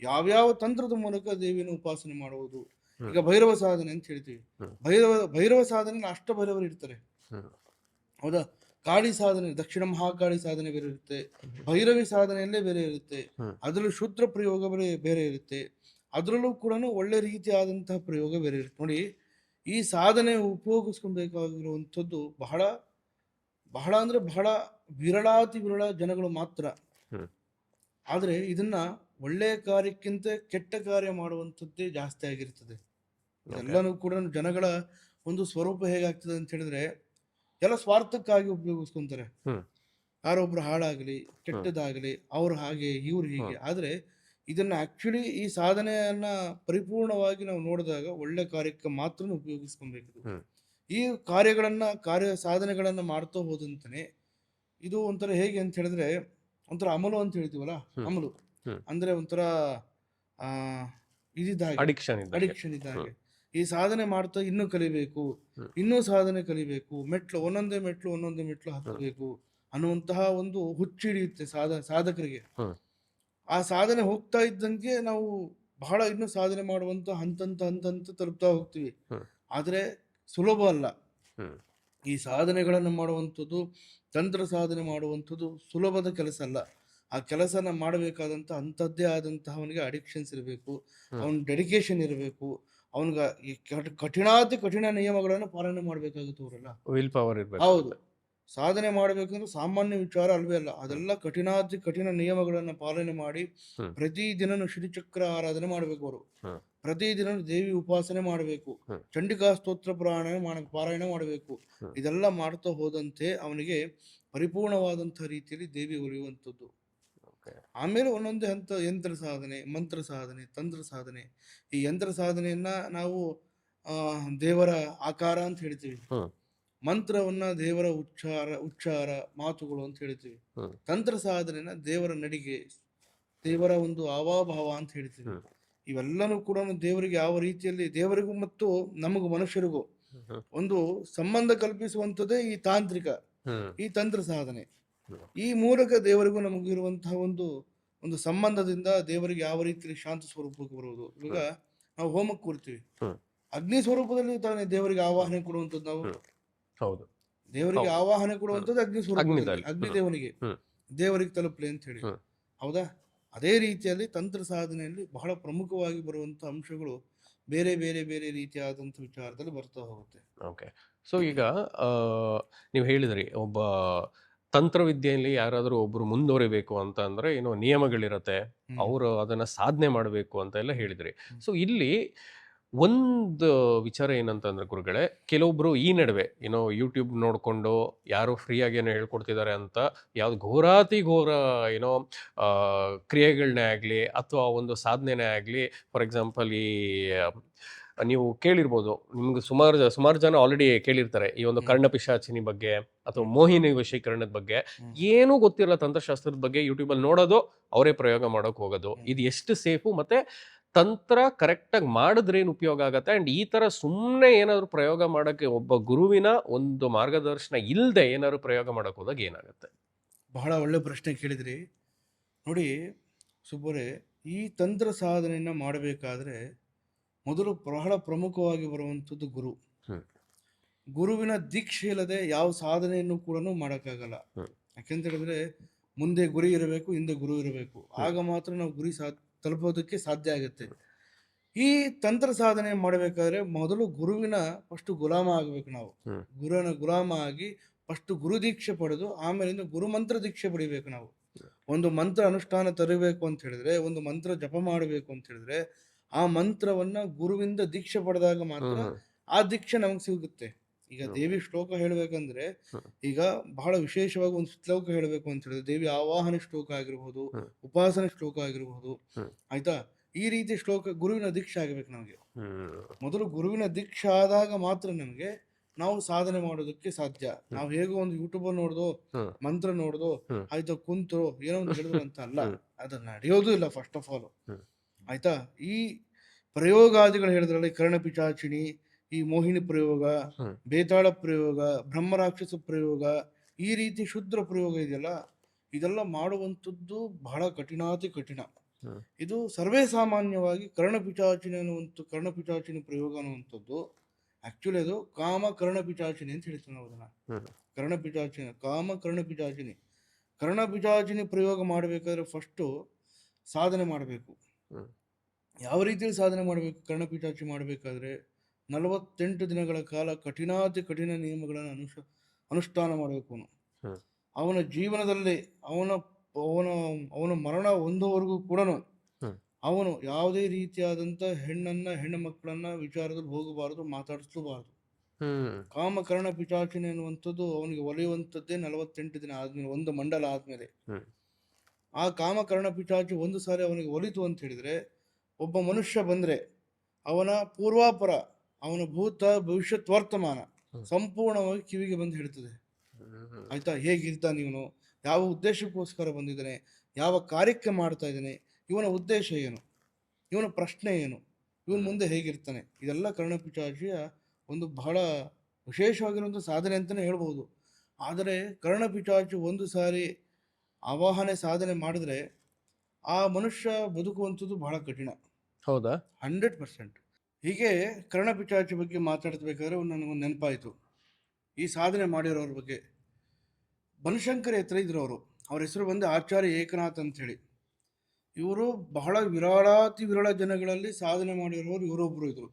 ಯಾವ್ಯಾವ ತಂತ್ರದ ಮೂಲಕ ದೇವಿಯನ್ನು ಉಪಾಸನೆ ಮಾಡುವುದು. ಈಗ ಭೈರವ ಸಾಧನೆ ಅಂತ ಹೇಳ್ತೀವಿ. ಭೈರವ ಸಾಧನೆ ಅಷ್ಟಭೈರವರು ಇರ್ತಾರೆ, ಹೌದಾ? ಕಾಳಿ ಸಾಧನೆ, ದಕ್ಷಿಣ ಮಹಾಕಾಳಿ ಸಾಧನೆ ಬೇರೆ ಇರುತ್ತೆ, ಭೈರವಿ ಸಾಧನೆಯಲ್ಲೇ ಬೇರೆ ಇರುತ್ತೆ, ಅದರಲ್ಲೂ ಶೂದ್ರ ಪ್ರಯೋಗ ಬೇರೆ ಇರುತ್ತೆ, ಅದರಲ್ಲೂ ಕೂಡ ಒಳ್ಳೆ ರೀತಿಯಾದಂತಹ ಪ್ರಯೋಗ ಬೇರೆ ಇರುತ್ತೆ. ನೋಡಿ, ಈ ಸಾಧನೆ ಉಪಯೋಗಿಸ್ಕೊಬೇಕಾಗಿರುವಂಥದ್ದು ಬಹಳ ಬಹಳ ಅಂದ್ರೆ ಬಹಳ ವಿರಳಾತಿ ವಿರಳ ಜನಗಳು ಮಾತ್ರ. ಆದ್ರೆ ಇದನ್ನ ಒಳ್ಳೆಯ ಕಾರ್ಯಕ್ಕಿಂತ ಕೆಟ್ಟ ಕಾರ್ಯ ಮಾಡುವಂಥದ್ದೇ ಜಾಸ್ತಿ ಆಗಿರ್ತದೆ. ಎಲ್ಲನೂ ಕೂಡ ಜನಗಳ ಒಂದು ಸ್ವರೂಪ ಹೇಗಾಗ್ತದೆ ಅಂತ ಹೇಳಿದ್ರೆ, ಎಲ್ಲ ಸ್ವಾರ್ಥಕ್ಕಾಗಿ ಉಪಯೋಗಿಸ್ಕೊಂತಾರೆ. ಯಾರೊಬ್ರು ಹಾಳಾಗ್ಲಿ, ಕೆಟ್ಟದಾಗ್ಲಿ, ಅವ್ರು ಹಾಗೆ ಇವ್ರು ಹೀಗೆ. ಆದ್ರೆ ಇದನ್ನ ಆಕ್ಚುಲಿ ಈ ಸಾಧನೆಯನ್ನ ಪರಿಪೂರ್ಣವಾಗಿ ನಾವು ನೋಡಿದಾಗ ಒಳ್ಳೆ ಕಾರ್ಯಕ್ಕೆ ಮಾತ್ರ ಉಪಯೋಗಿಸ್ಕೊಬೇಕು. ಈ ಸಾಧನೆಗಳನ್ನ ಮಾಡ್ತಾ ಹೋದಂತಾನೆ ಇದು ಒಂಥರ ಹೇಗೆ ಅಂತ ಹೇಳಿದ್ರೆ, ಒಂಥರ ಅಮಲು ಅಂತ ಹೇಳ್ತೀವಲ್ಲ, ಅಮಲು ಅಂದ್ರೆ ಒಂಥರ ಅಡಿಕ್ಷನ್ ಇದ್ದಾಗೆ. ಈ ಸಾಧನೆ ಮಾಡ್ತಾ ಇನ್ನೂ ಕಲಿಬೇಕು, ಇನ್ನೂ ಸಾಧನೆ ಕಲಿಬೇಕು, ಒಂದೊಂದೇ ಮೆಟ್ಲು ಹತ್ತಬೇಕು ಅನ್ನುವಂತಹ ಒಂದು ಹುಚ್ಚಿಡಿಯುತ್ತೆ ಸಾಧಕರಿಗೆ. ಆ ಸಾಧನೆ ಹೋಗ್ತಾ ಇದ್ದಂಗೆ ನಾವು ಬಹಳ ಇನ್ನೂ ಸಾಧನೆ ಮಾಡುವಂತ ಹಂತ ತಲುಪ್ತಾ ಹೋಗ್ತೀವಿ. ಆದ್ರೆ ಸುಲಭ ಅಲ್ಲ. ಈ ಸಾಧನೆಗಳನ್ನು ಮಾಡುವಂಥದ್ದು, ತಂತ್ರ ಸಾಧನೆ ಮಾಡುವಂಥದ್ದು ಸುಲಭದ ಕೆಲಸ ಅಲ್ಲ. ಆ ಕೆಲಸನ ಮಾಡಬೇಕಾದಂತ ಅಂಥದ್ದೇ ಆದಂತಹ ಅವನಿಗೆ ಅಡಿಕ್ಷನ್ಸ್ ಇರಬೇಕು, ಅವನ ಡೆಡಿಕೇಶನ್ ಇರಬೇಕು, ಅವನಿಗೆ ಈ ಕಠಿಣ ನಿಯಮಗಳನ್ನು ಪಾಲನೆ ಮಾಡ್ಬೇಕಾಗುತ್ತೆ. ಅವರೆಲ್ಲ ವಿಲ್ ಪವರ್ ಇರಬೇಕು. ಹೌದು, ಸಾಧನೆ ಮಾಡಬೇಕಂದ್ರೆ ಸಾಮಾನ್ಯ ವಿಚಾರ ಅಲ್ವೇ ಅಲ್ಲ. ಅದೆಲ್ಲ ಕಠಿಣ ನಿಯಮಗಳನ್ನು ಪಾಲನೆ ಮಾಡಿ ಪ್ರತಿದಿನ ಶ್ರೀಚಕ್ರ ಆರಾಧನೆ ಮಾಡ್ಬೇಕು. ಅವರು ಪ್ರತಿದಿನ ದೇವಿ ಉಪಾಸನೆ ಮಾಡಬೇಕು, ಚಂಡಿಕಾ ಸ್ತೋತ್ರ ಪಾರಾಯಣ ಮಾಡಬೇಕು. ಇದೆಲ್ಲ ಮಾಡ್ತಾ ಹೋದಂತೆ ಅವನಿಗೆ ಪರಿಪೂರ್ಣವಾದಂತಹ ರೀತಿಯಲ್ಲಿ ದೇವಿ ಒಲಿಯುವಂಥದ್ದು. ಆಮೇಲೆ ಒಂದೊಂದೇ ಹಂತ ಯಂತ್ರ ಸಾಧನೆ, ಮಂತ್ರ ಸಾಧನೆ, ತಂತ್ರ ಸಾಧನೆ. ಈ ಯಂತ್ರ ಸಾಧನೆಯನ್ನ ನಾವು ದೇವರ ಆಕಾರ ಅಂತ ಹೇಳ್ತೀವಿ, ಮಂತ್ರವನ್ನ ದೇವರ ಉಚ್ಚಾರ ಮಾತುಗಳು ಅಂತ ಹೇಳ್ತೀವಿ, ತಂತ್ರ ಸಾಧನೆನ ದೇವರ ನಡಿಗೆ, ದೇವರ ಒಂದು ಹಾವಭಾವ ಅಂತ ಹೇಳ್ತೀವಿ. ಇವೆಲ್ಲನೂ ಕೂಡ ದೇವರಿಗೆ ಯಾವ ರೀತಿಯಲ್ಲಿ, ದೇವರಿಗೂ ಮತ್ತು ನಮಗೂ ಮನುಷ್ಯರಿಗೂ ಒಂದು ಸಂಬಂಧ ಕಲ್ಪಿಸುವಂಥದ್ದೇ ಈ ಈ ತಂತ್ರ ಸಾಧನೆ. ಈ ಮೂಲಕ ದೇವರಿಗೂ ನಮಗಿರುವಂತಹ ಒಂದು ಸಂಬಂಧದಿಂದ ದೇವರಿಗೆ ಯಾವ ರೀತಿಯಲ್ಲಿ ಶಾಂತ ಸ್ವರೂಪಕ್ಕೆ ಬರುವುದು. ಇವಾಗ ನಾವು ಹೋಮಕ್ಕೆ ಕೂರ್ತೀವಿ, ಅಗ್ನಿ ಸ್ವರೂಪದಲ್ಲಿ ತಾನೇ ದೇವರಿಗೆ ಆವಾಹನೆ ಕೊಡುವಂಥದ್ದು. ನಾವು ಹೌದು, ದೇವರಿಗೆ ಆವಾಹನೆ ಕೊಡುವಂಥದ್ದು ಅಗ್ನಿ ಸ್ವರೂಪ, ಅಗ್ನಿದೇವನಿಗೆ ದೇವರಿಗೆ ತಲುಪಲಿ ಅಂತ ಹೇಳಿ, ಹೌದಾ? ಅದೇ ರೀತಿಯಲ್ಲಿ ತಂತ್ರ ಸಾಧನೆಯಲ್ಲಿ ಬಹಳ ಪ್ರಮುಖವಾಗಿ ಬರುವಂತ ಅಂಶಗಳು ಬೇರೆ ಬೇರೆ ಬೇರೆ ರೀತಿಯಾದಂಥ ವಿಚಾರದಲ್ಲಿ ಬರ್ತಾ ಹೋಗುತ್ತೆ. ಓಕೆ, ಸೊ ಈಗ ನೀವು ಹೇಳಿದ್ರಿ, ಒಬ್ಬ ತಂತ್ರವಿದ್ಯೆಯಲ್ಲಿ ಯಾರಾದರೂ ಒಬ್ರು ಮುಂದುವರಿಬೇಕು ಅಂತ ಅಂದ್ರೆ ಏನೋ ನಿಯಮಗಳಿರತ್ತೆ, ಅವರು ಅದನ್ನ ಸಾಧನೆ ಮಾಡಬೇಕು ಅಂತ ಎಲ್ಲ ಹೇಳಿದ್ರಿ. ಸೊ ಇಲ್ಲಿ ಒಂದು ವಿಚಾರ ಏನಂತಂದ್ರೆ ಗುರುಗಳೇ, ಕೆಲವೊಬ್ರು ಈ ನಡುವೆ ಏನೋ ಯೂಟ್ಯೂಬ್ ನೋಡ್ಕೊಂಡು ಯಾರೋ ಫ್ರೀಯಾಗಿ ಏನೋ ಹೇಳ್ಕೊಡ್ತಿದ್ದಾರೆ ಅಂತ ಯಾವ್ದು ಘೋರ ಏನೋ ಕ್ರಿಯೆಗಳನ್ನೇ ಆಗಲಿ ಅಥವಾ ಒಂದು ಸಾಧನೆನೇ ಆಗಲಿ, ಫಾರ್ ಎಕ್ಸಾಂಪಲ್ ಈ ನೀವು ಕೇಳಿರ್ಬೋದು, ನಿಮ್ಗೆ ಸುಮಾರು ಜನ ಆಲ್ರೆಡಿ ಕೇಳಿರ್ತಾರೆ ಈ ಒಂದು ಕರ್ಣಪಿಶಾಚಿನಿ ಬಗ್ಗೆ ಅಥವಾ ಮೋಹಿನಿ ವಶೀಕರಣದ ಬಗ್ಗೆ. ಏನೂ ಗೊತ್ತಿರಲ್ಲ ತಂತ್ರಶಾಸ್ತ್ರದ ಬಗ್ಗೆ, ಯೂಟ್ಯೂಬಲ್ಲಿ ನೋಡೋದು, ಅವರೇ ಪ್ರಯೋಗ ಮಾಡೋಕೆ ಹೋಗೋದು. ಇದು ಎಷ್ಟು ಸೇಫು, ಮತ್ತೆ ತಂತ್ರ ಕರೆಕ್ಟಾಗಿ ಮಾಡಿದ್ರೆ ಏನು ಉಪಯೋಗ ಆಗತ್ತೆ, ಅಂಡ್ ಈ ತರ ಸುಮ್ಮನೆ ಏನಾದ್ರು ಪ್ರಯೋಗ ಮಾಡೋಕ್ಕೆ ಒಬ್ಬ ಗುರುವಿನ ಒಂದು ಮಾರ್ಗದರ್ಶನ ಇಲ್ಲದೆ ಏನಾದ್ರು ಪ್ರಯೋಗ ಮಾಡೋಕೆ ಹೋದಾಗ ಏನಾಗುತ್ತೆ? ಬಹಳ ಒಳ್ಳೆ ಪ್ರಶ್ನೆ ಕೇಳಿದ್ರಿ. ನೋಡಿ ಸುಬ್ಬರೇ, ಈ ತಂತ್ರ ಸಾಧನೆಯನ್ನ ಮಾಡಬೇಕಾದ್ರೆ ಮೊದಲು ಬಹಳ ಪ್ರಮುಖವಾಗಿ ಬರುವಂಥದ್ದು ಗುರು. ಗುರುವಿನ ದೀಕ್ಷೆ ಇಲ್ಲದೆ ಯಾವ ಸಾಧನೆಯನ್ನು ಕೂಡ ಮಾಡೋಕ್ಕಾಗಲ್ಲ. ಯಾಕೆಂತ ಹೇಳಿದ್ರೆ ಮುಂದೆ ಗುರಿ ಇರಬೇಕು, ಹಿಂದೆ ಗುರು ಇರಬೇಕು. ಆಗ ಮಾತ್ರ ನಾವು ಗುರಿ ತಲುಪೋದಕ್ಕೆ ಸಾಧ್ಯ ಆಗುತ್ತೆ. ಈ ತಂತ್ರ ಸಾಧನೆ ಮಾಡಬೇಕಾದ್ರೆ ಮೊದಲು ಗುರುವಿನ ಫಸ್ಟ್ ಗುಲಾಮ ಆಗ್ಬೇಕು. ನಾವು ಗುರುವಿನ ಗುಲಾಮ ಆಗಿ ಫಸ್ಟ್ ಗುರು ದೀಕ್ಷೆ ಪಡೆದು ಆಮೇಲಿಂದ ಗುರುಮಂತ್ರ ದೀಕ್ಷೆ ಪಡಿಬೇಕು ನಾವು. ಒಂದು ಮಂತ್ರ ಅನುಷ್ಠಾನ ತರಬೇಕು ಅಂತ ಹೇಳಿದ್ರೆ, ಒಂದು ಮಂತ್ರ ಜಪ ಮಾಡಬೇಕು ಅಂತ ಹೇಳಿದ್ರೆ, ಆ ಮಂತ್ರವನ್ನ ಗುರುವಿಂದ ದೀಕ್ಷೆ ಪಡೆದಾಗ ಮಾತ್ರ ಆ ದೀಕ್ಷೆ ನಮಗೆ ಸಿಗುತ್ತೆ. ಈಗ ದೇವಿ ಶ್ಲೋಕ ಹೇಳ್ಬೇಕಂದ್ರೆ, ಈಗ ಬಹಳ ವಿಶೇಷವಾಗಿ ಒಂದು ಶ್ಲೋಕ ಹೇಳಬೇಕು ಅಂತ ಹೇಳಿದ್ರೆ, ದೇವಿ ಆವಾಹನೆ ಶ್ಲೋಕ ಆಗಿರ್ಬೋದು, ಉಪಾಸನೆ ಶ್ಲೋಕ ಆಗಿರ್ಬೋದು, ಆಯ್ತಾ, ಈ ರೀತಿ ಶ್ಲೋಕ ಗುರುವಿನ ದೀಕ್ಷೆ ಆಗಬೇಕು ನಮಗೆ. ಮೊದಲು ಗುರುವಿನ ದೀಕ್ಷೆ ಆದಾಗ ಮಾತ್ರ ನಮಗೆ ನಾವು ಸಾಧನೆ ಮಾಡೋದಕ್ಕೆ ಸಾಧ್ಯ. ನಾವು ಹೇಗೋ ಒಂದು ಯೂಟ್ಯೂಬ್ ನೋಡ್ದೋ, ಮಂತ್ರ ನೋಡ್ದೋ, ಆಯ್ತಾ, ಕುಂತೋ ಏನೋ ಒಂದು ಹೇಳಿದ್ರು ಅಂತ ಅಲ್ಲ, ಅದು ನಡೆಯೋದು ಇಲ್ಲ ಫಸ್ಟ್ ಆಫ್ ಆಲ್. ಆಯ್ತಾ, ಈ ಪ್ರಯೋಗಾದಿಗಳು ಹೇಳಿದ್ರಲ್ಲಿ ಕರ್ಣ ಪಿಚಾಚಿನಿ, ಈ ಮೋಹಿನಿ ಪ್ರಯೋಗ, ಬೇತಾಳ ಪ್ರಯೋಗ, ಬ್ರಹ್ಮರಾಕ್ಷಸ ಪ್ರಯೋಗ, ಈ ರೀತಿ ಶುದ್ರ ಪ್ರಯೋಗ ಇದೆಯಲ್ಲ, ಇದೆಲ್ಲ ಮಾಡುವಂಥದ್ದು ಬಹಳ ಕಠಿಣಾತಿ ಕಠಿಣ. ಇದು ಸರ್ವೇ ಸಾಮಾನ್ಯವಾಗಿ ಕರ್ಣಪಿಚಾಚಿನಿ ಪ್ರಯೋಗ ಅನ್ನುವಂಥದ್ದು ಆಕ್ಚುಲಿ ಅದು ಕಾಮ ಕರ್ಣಪಿಚಾಚಿನಿ ಅಂತ ಹೇಳ್ತೀವಿ ನಾವು ಅದನ್ನ. ಕರ್ಣಪಿಚಾಚಿನಿ ಪ್ರಯೋಗ ಮಾಡಬೇಕಾದ್ರೆ ಫಸ್ಟು ಸಾಧನೆ ಮಾಡಬೇಕು. ಯಾವ ರೀತಿಯಲ್ಲಿ ಸಾಧನೆ ಮಾಡಬೇಕು? ಕರ್ಣಪಿಚಾಚಿ ಮಾಡಬೇಕಾದ್ರೆ 48 ದಿನಗಳ ಕಾಲ ಕಠಿಣಾತಿ ಕಠಿಣ ನಿಯಮಗಳನ್ನು ಅನುಷ್ಠಾನ ಮಾಡಬೇಕು. ಅವನ ಜೀವನದಲ್ಲಿ ಅವನ ಮರಣ ಹೊಂದುವವರೆಗೂ ಕೂಡ ಅವನು ಯಾವುದೇ ರೀತಿಯಾದಂತ ಹೆಣ್ಣು ಮಕ್ಕಳನ್ನ ವಿಚಾರದಲ್ಲಿ ಹೋಗಬಾರದು, ಮಾತಾಡಿಸಲೂಬಾರದು. ಕಾಮಕರ್ಣ ಪಿಚಾಚಿನಿ ಅನ್ನುವಂಥದ್ದು ಅವನಿಗೆ ಒಲೆಯುವಂಥದ್ದೇ 48 ದಿನ ಆದ್ಮೇಲೆ, ಒಂದು ಮಂಡಲ ಆದ್ಮೇಲೆ. ಆ ಕಾಮಕರ್ಣ ಪಿಚಾಚಿ ಒಂದು ಸಾರಿ ಅವನಿಗೆ ಒಲಿತು ಅಂತ ಹೇಳಿದ್ರೆ, ಒಬ್ಬ ಮನುಷ್ಯ ಬಂದ್ರೆ ಅವನ ಪೂರ್ವಾಪರ, ಅವನ ಭೂತ ಭವಿಷ್ಯತ್ ವರ್ತಮಾನ ಸಂಪೂರ್ಣವಾಗಿ ಕಿವಿಗೆ ಬಂದು ಹೇಳ್ತದೆ. ಆಯ್ತಾ, ಹೇಗಿರ್ತಾನೆ ಇವನು, ಯಾವ ಉದ್ದೇಶಕ್ಕೋಸ್ಕರ ಬಂದಿದ್ದಾನೆ, ಯಾವ ಕಾರ್ಯಕ್ಕೆ ಮಾಡ್ತಾ ಇದ್ದಾನೆ, ಇವನ ಉದ್ದೇಶ ಏನು, ಇವನ ಪ್ರಶ್ನೆ ಏನು, ಇವನ್ ಮುಂದೆ ಹೇಗಿರ್ತಾನೆ, ಇದೆಲ್ಲ ಕರ್ಣಪಿಚಾಚಿಯ ಒಂದು ಬಹಳ ವಿಶೇಷವಾಗಿರುವಂಥ ಸಾಧನೆ ಅಂತಲೇ ಹೇಳ್ಬೋದು. ಆದರೆ ಕರ್ಣಪಿಚಾಚಿ ಒಂದು ಸಾರಿ ಆವಾಹನೆ ಸಾಧನೆ ಮಾಡಿದ್ರೆ ಆ ಮನುಷ್ಯ ಬದುಕುವಂಥದ್ದು ಬಹಳ ಕಠಿಣ. ಹೌದಾ? 100%. ಹೀಗೆ ಕರ್ಣಪಿಚಾಚಿ ಬಗ್ಗೆ ಮಾತಾಡ್ಬೇಕಾದ್ರೆ ನನಗೊಂದು ನೆನಪಾಯಿತು, ಈ ಸಾಧನೆ ಮಾಡಿರೋರ ಬಗ್ಗೆ. ಬನಶಂಕರಿ ಹತ್ರ ಇದ್ರು ಅವರು, ಅವ್ರ ಹೆಸರು ಬಂದು ಆಚಾರ್ಯ ಏಕನಾಥ್ ಅಂತೇಳಿ. ಇವರು ಬಹಳ ವಿರಳ ಜನಗಳಲ್ಲಿ ಸಾಧನೆ ಮಾಡಿರೋರು ಇವರೊಬ್ಬರು ಇದ್ರು.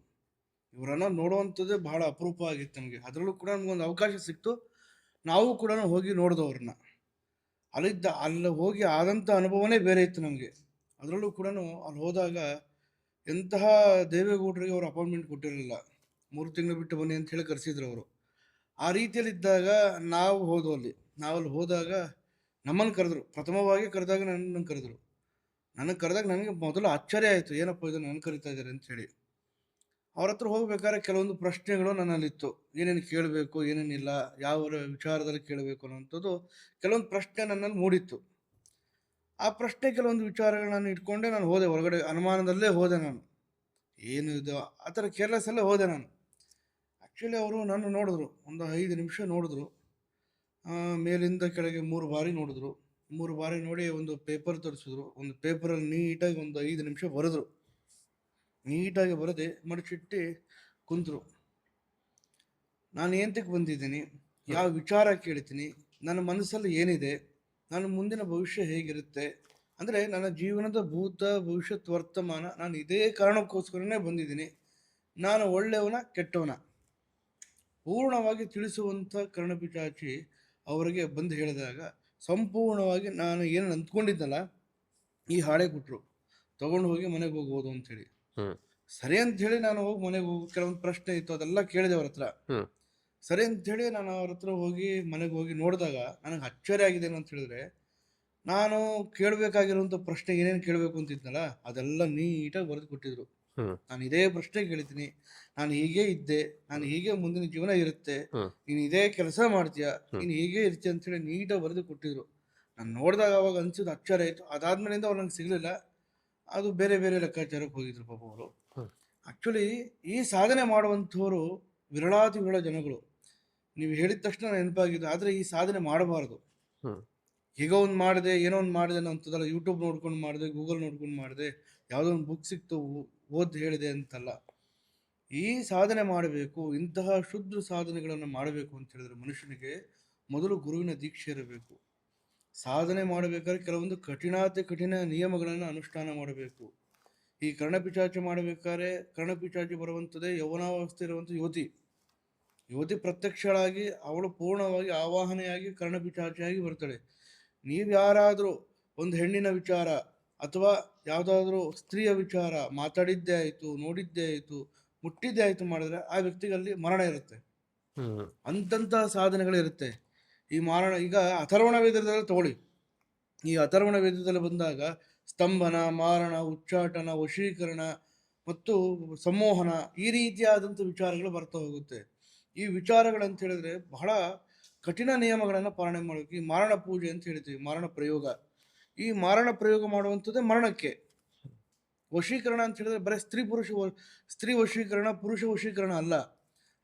ಇವರನ್ನ ನೋಡುವಂಥದ್ದೇ ಬಹಳ ಅಪರೂಪ ಆಗಿತ್ತು ನಮಗೆ. ಅದರಲ್ಲೂ ಕೂಡ ನಮಗೊಂದು ಅವಕಾಶ ಸಿಕ್ತು, ನಾವು ಕೂಡ ಹೋಗಿ ನೋಡಿದವ್ರನ್ನ. ಅಲ್ಲಿ ಹೋಗಿ ಆದಂಥ ಅನುಭವನೇ ಬೇರೆ ಇತ್ತು ನಮಗೆ. ಅದರಲ್ಲೂ ಕೂಡ ಅಲ್ಲಿ ಹೋದಾಗ ಎಂತಹ ದೇವೇಗೌಡರಿಗೆ ಅವರು ಅಪಾಯಿಂಟ್ಮೆಂಟ್ ಕೊಟ್ಟಿರಲಿಲ್ಲ, 3 ತಿಂಗಳು ಬಿಟ್ಟು ಬನ್ನಿ ಅಂತ ಹೇಳಿ ಕರೆಸಿದ್ರು ಅವರು. ಆ ರೀತಿಯಲ್ಲಿದ್ದಾಗ ನಾವು ಅಲ್ಲಿ ಹೋದಾಗ ನಮ್ಮನ್ನು ಕರೆದ್ರು. ಪ್ರಥಮವಾಗಿ ಕರೆದಾಗ ನನಗೆ ಕರೆದಾಗ ನನಗೆ ಮೊದಲು ಆಶ್ಚರ್ಯ ಆಯಿತು, ಏನಪ್ಪ ಇದು ನನ್ನ ಕರಿತಾ ಇದ್ದಾರೆ ಅಂತ ಹೇಳಿ. ಅವ್ರ ಹತ್ರ ಹೋಗ್ಬೇಕಾದ್ರೆ ಕೆಲವೊಂದು ಪ್ರಶ್ನೆಗಳು ನನ್ನಲ್ಲಿತ್ತು, ಏನೇನು ಕೇಳಬೇಕು, ಏನೇನಿಲ್ಲ, ಯಾವ ವಿಚಾರದಲ್ಲಿ ಕೇಳಬೇಕು ಅನ್ನೋಂಥದ್ದು ಕೆಲವೊಂದು ಪ್ರಶ್ನೆ ನನ್ನಲ್ಲಿ ಮೂಡಿತ್ತು. ಆ ಪ್ರಶ್ನೆ ಕೆಲವೊಂದು ವಿಚಾರಗಳನ್ನ ಇಟ್ಕೊಂಡೆ ನಾನು ಹೋದೆ ಹೊರಗಡೆ, ಅನುಮಾನದಲ್ಲೇ ಹೋದೆ ನಾನು. ಏನು ಇದು ಆ ಥರ ಕೇರ್ಲೆಸ್ಸಲ್ಲೇ ಹೋದೆ ನಾನು. ಆ್ಯಕ್ಚುಲಿ ಅವರು ನನ್ನ ನೋಡಿದ್ರು, ಒಂದು 5 ನಿಮಿಷ ನೋಡಿದ್ರು, ಮೇಲಿಂದ ಕೆಳಗೆ 3 ಬಾರಿ ನೋಡಿದ್ರು. 3 ಬಾರಿ ನೋಡಿ ಒಂದು ಪೇಪರ್ ತರಿಸಿದ್ರು. ಒಂದು ಪೇಪರಲ್ಲಿ ನೀಟಾಗಿ ಒಂದು 5 ನಿಮಿಷ ಬರೆದ್ರು. ನೀಟಾಗಿ ಬರೆದೆ ಮಡಚಿಟ್ಟು ಕುಂತರು. ನಾನು ಏಂತಕ್ಕೆ ಬಂದಿದ್ದೀನಿ, ಯಾವ ವಿಚಾರ ಕೇಳ್ತೀನಿ, ನನ್ನ ಮನಸ್ಸಲ್ಲಿ ಏನಿದೆ, ನನ್ನ ಮುಂದಿನ ಭವಿಷ್ಯ ಹೇಗಿರುತ್ತೆ, ಅಂದರೆ ನನ್ನ ಜೀವನದ ಭೂತ ಭವಿಷ್ಯತ್ ವರ್ತಮಾನ, ನಾನು ಇದೇ ಕಾರಣಕ್ಕೋಸ್ಕರನೇ ಬಂದಿದ್ದೀನಿ. ನಾನು ಒಳ್ಳೆಯವನ ಕೆಟ್ಟವನ ಪೂರ್ಣವಾಗಿ ತಿಳಿಸುವಂಥ ಕರ್ಣಪಿಚಾಚಿ ಅವರಿಗೆ ಬಂದು ಹೇಳಿದಾಗ ಸಂಪೂರ್ಣವಾಗಿ ನಾನು ಏನು ಅಂದ್ಕೊಂಡಿದ್ದಲ್ಲ ಈ ಹಾಳೆ ಕೊಟ್ಟರು, ತಗೊಂಡು ಹೋಗಿ ಮನೆಗೆ ಹೋಗ್ಬೋದು ಅಂಥೇಳಿ. ಸರಿ ಅಂತ ಹೇಳಿ ನಾನು ಹೋಗಿ ಮನೆಗೆ ಹೋಗಿ ಕೆಲವೊಂದು ಪ್ರಶ್ನೆ ಇತ್ತು, ಅದೆಲ್ಲ ಕೇಳಿದೆ ಅವ್ರ ಹತ್ರ. ಸರಿ ಅಂತ ಹೇಳಿ ನಾನು ಅವ್ರ ಹತ್ರ ಹೋಗಿ ಮನೆಗೆ ಹೋಗಿ ನೋಡಿದಾಗ ನನಗೆ ಆಶ್ಚರ್ಯ ಆಗಿದೆ ಅಂತ ಹೇಳಿದ್ರೆ, ನಾನು ಕೇಳಬೇಕಾಗಿರುವಂಥ ಪ್ರಶ್ನೆ ಏನೇನು ಕೇಳಬೇಕು ಅಂತಿದ್ನಲ್ಲ ಅದೆಲ್ಲ ನೀಟಾಗಿ ಬರೆದು ಕೊಟ್ಟಿದ್ರು. ನಾನು ಇದೇ ಪ್ರಶ್ನೆ ಕೇಳ್ತೀನಿ, ನಾನು ಹೀಗೆ ಇದ್ದೆ, ನಾನು ಹೀಗೆ ಮುಂದಿನ ಜೀವನ ಇರುತ್ತೆ, ನೀನು ಇದೇ ಕೆಲಸ ಮಾಡ್ತೀಯ, ನೀನು ಹೀಗೆ ಇರ್ತೀಯ ಅಂತೇಳಿ ನೀಟಾಗಿ ಬರೆದು ಕೊಟ್ಟಿದ್ರು. ನಾನು ನೋಡಿದಾಗ ಅವಾಗ ಅನ್ಸಿದ್ದು ಆಶ್ಚರ್ಯ ಆಯಿತು. ಅದಾದ್ಮೇಲಿಂದ ಅವ್ರು ನಂಗೆ ಸಿಗಲಿಲ್ಲ, ಅದು ಬೇರೆ ಬೇರೆ ಲೆಕ್ಕಾಚಾರಕ್ಕೆ ಹೋಗಿದ್ರು ಪಾಪ ಅವರು. ಆ್ಯಕ್ಚುಲಿ ಈ ಸಾಧನೆ ಮಾಡುವಂಥವ್ರು ವಿರಳಾತಿ ವಿರಳ ಜನಗಳು. ನೀವು ಹೇಳಿದ ತಕ್ಷಣ ನೆನಪಾಗಿದ್ದು, ಆದರೆ ಈ ಸಾಧನೆ ಮಾಡಬಾರ್ದು. ಈಗ ಒಂದು ಮಾಡಿದೆ, ಏನೋ ಒಂದು ಮಾಡಿದೆ ಅಂತದಲ್ಲ, ಯೂಟ್ಯೂಬ್ ನೋಡ್ಕೊಂಡು ಮಾಡಿದೆ, ಗೂಗಲ್ ನೋಡ್ಕೊಂಡು ಮಾಡಿದೆ, ಯಾವುದೋ ಒಂದು ಬುಕ್ ಸಿಕ್ತು ಓದಿ ಹೇಳಿದೆ ಅಂತಲ್ಲ. ಈ ಸಾಧನೆ ಮಾಡಬೇಕು, ಇಂತಹ ಶುದ್ಧ ಸಾಧನೆಗಳನ್ನು ಮಾಡಬೇಕು ಅಂತ ಹೇಳಿದ್ರೆ ಮನುಷ್ಯನಿಗೆ ಮೊದಲು ಗುರುವಿನ ದೀಕ್ಷೆ ಇರಬೇಕು. ಸಾಧನೆ ಮಾಡಬೇಕಾದ್ರೆ ಕೆಲವೊಂದು ಕಠಿಣ ನಿಯಮಗಳನ್ನು ಅನುಷ್ಠಾನ ಮಾಡಬೇಕು. ಈ ಕರ್ಣಪಿಚಾಚಿ ಮಾಡಬೇಕಾದ್ರೆ ಕರ್ಣಪಿಚಾಚಿ ಬರುವಂಥದ್ದೇ ಯೌವನಾವಸ್ಥೆ ಇರುವಂಥ ಯುವತಿ. ಯುವತಿ ಪ್ರತ್ಯಕ್ಷಳಾಗಿ ಅವಳು ಪೂರ್ಣವಾಗಿ ಆವಾಹನೆಯಾಗಿ ಕರ್ಣಪಿಚಾಚಿಯಾಗಿ ಬರ್ತಾಳೆ. ನೀವು ಯಾರಾದರೂ ಒಂದು ಹೆಣ್ಣಿನ ವಿಚಾರ ಅಥವಾ ಯಾವುದಾದ್ರೂ ಸ್ತ್ರೀಯ ವಿಚಾರ ಮಾತಾಡಿದ್ದೇ ಆಯಿತು, ನೋಡಿದ್ದೇ ಆಯಿತು, ಮುಟ್ಟಿದ್ದೇ ಆಯಿತು ಮಾಡಿದ್ರೆ ಆ ವ್ಯಕ್ತಿಗಲ್ಲಿ ಮರಣ ಇರುತ್ತೆ. ಅಂತಂತಹ ಸಾಧನೆಗಳಿರುತ್ತೆ. ಈ ಮಾರಣ ಈಗ ಅಥರ್ವಣ ವೇದದಲ್ಲಿ ತಗೊಳ್ಳಿ. ಈ ಅಥರ್ವಣ ವೇದದಲ್ಲಿ ಬಂದಾಗ ಸ್ತಂಭನ, ಮಾರಣ, ಉಚ್ಚಾಟನ, ವಶೀಕರಣ ಮತ್ತು ಸಂಮೋಹನ ಈ ರೀತಿಯಾದಂಥ ವಿಚಾರಗಳು ಬರ್ತಾ ಹೋಗುತ್ತೆ. ಈ ವಿಚಾರಗಳಂತ ಹೇಳಿದ್ರೆ ಬಹಳ ಕಠಿಣ ನಿಯಮಗಳನ್ನು ಪಾಲನೆ ಮಾಡಬೇಕು. ಈ ಮಾರಣ ಪೂಜೆ ಅಂತ ಹೇಳ್ತೀವಿ, ಮಾರಣ ಪ್ರಯೋಗ. ಈ ಮಾರಣ ಪ್ರಯೋಗ ಮಾಡುವಂಥದ್ದೇ ಮರಣಕ್ಕೆ. ವಶೀಕರಣ ಅಂತ ಹೇಳಿದ್ರೆ ಬರೀ ಸ್ತ್ರೀ ವಶೀಕರಣ, ಪುರುಷ ವಶೀಕರಣ ಅಲ್ಲ.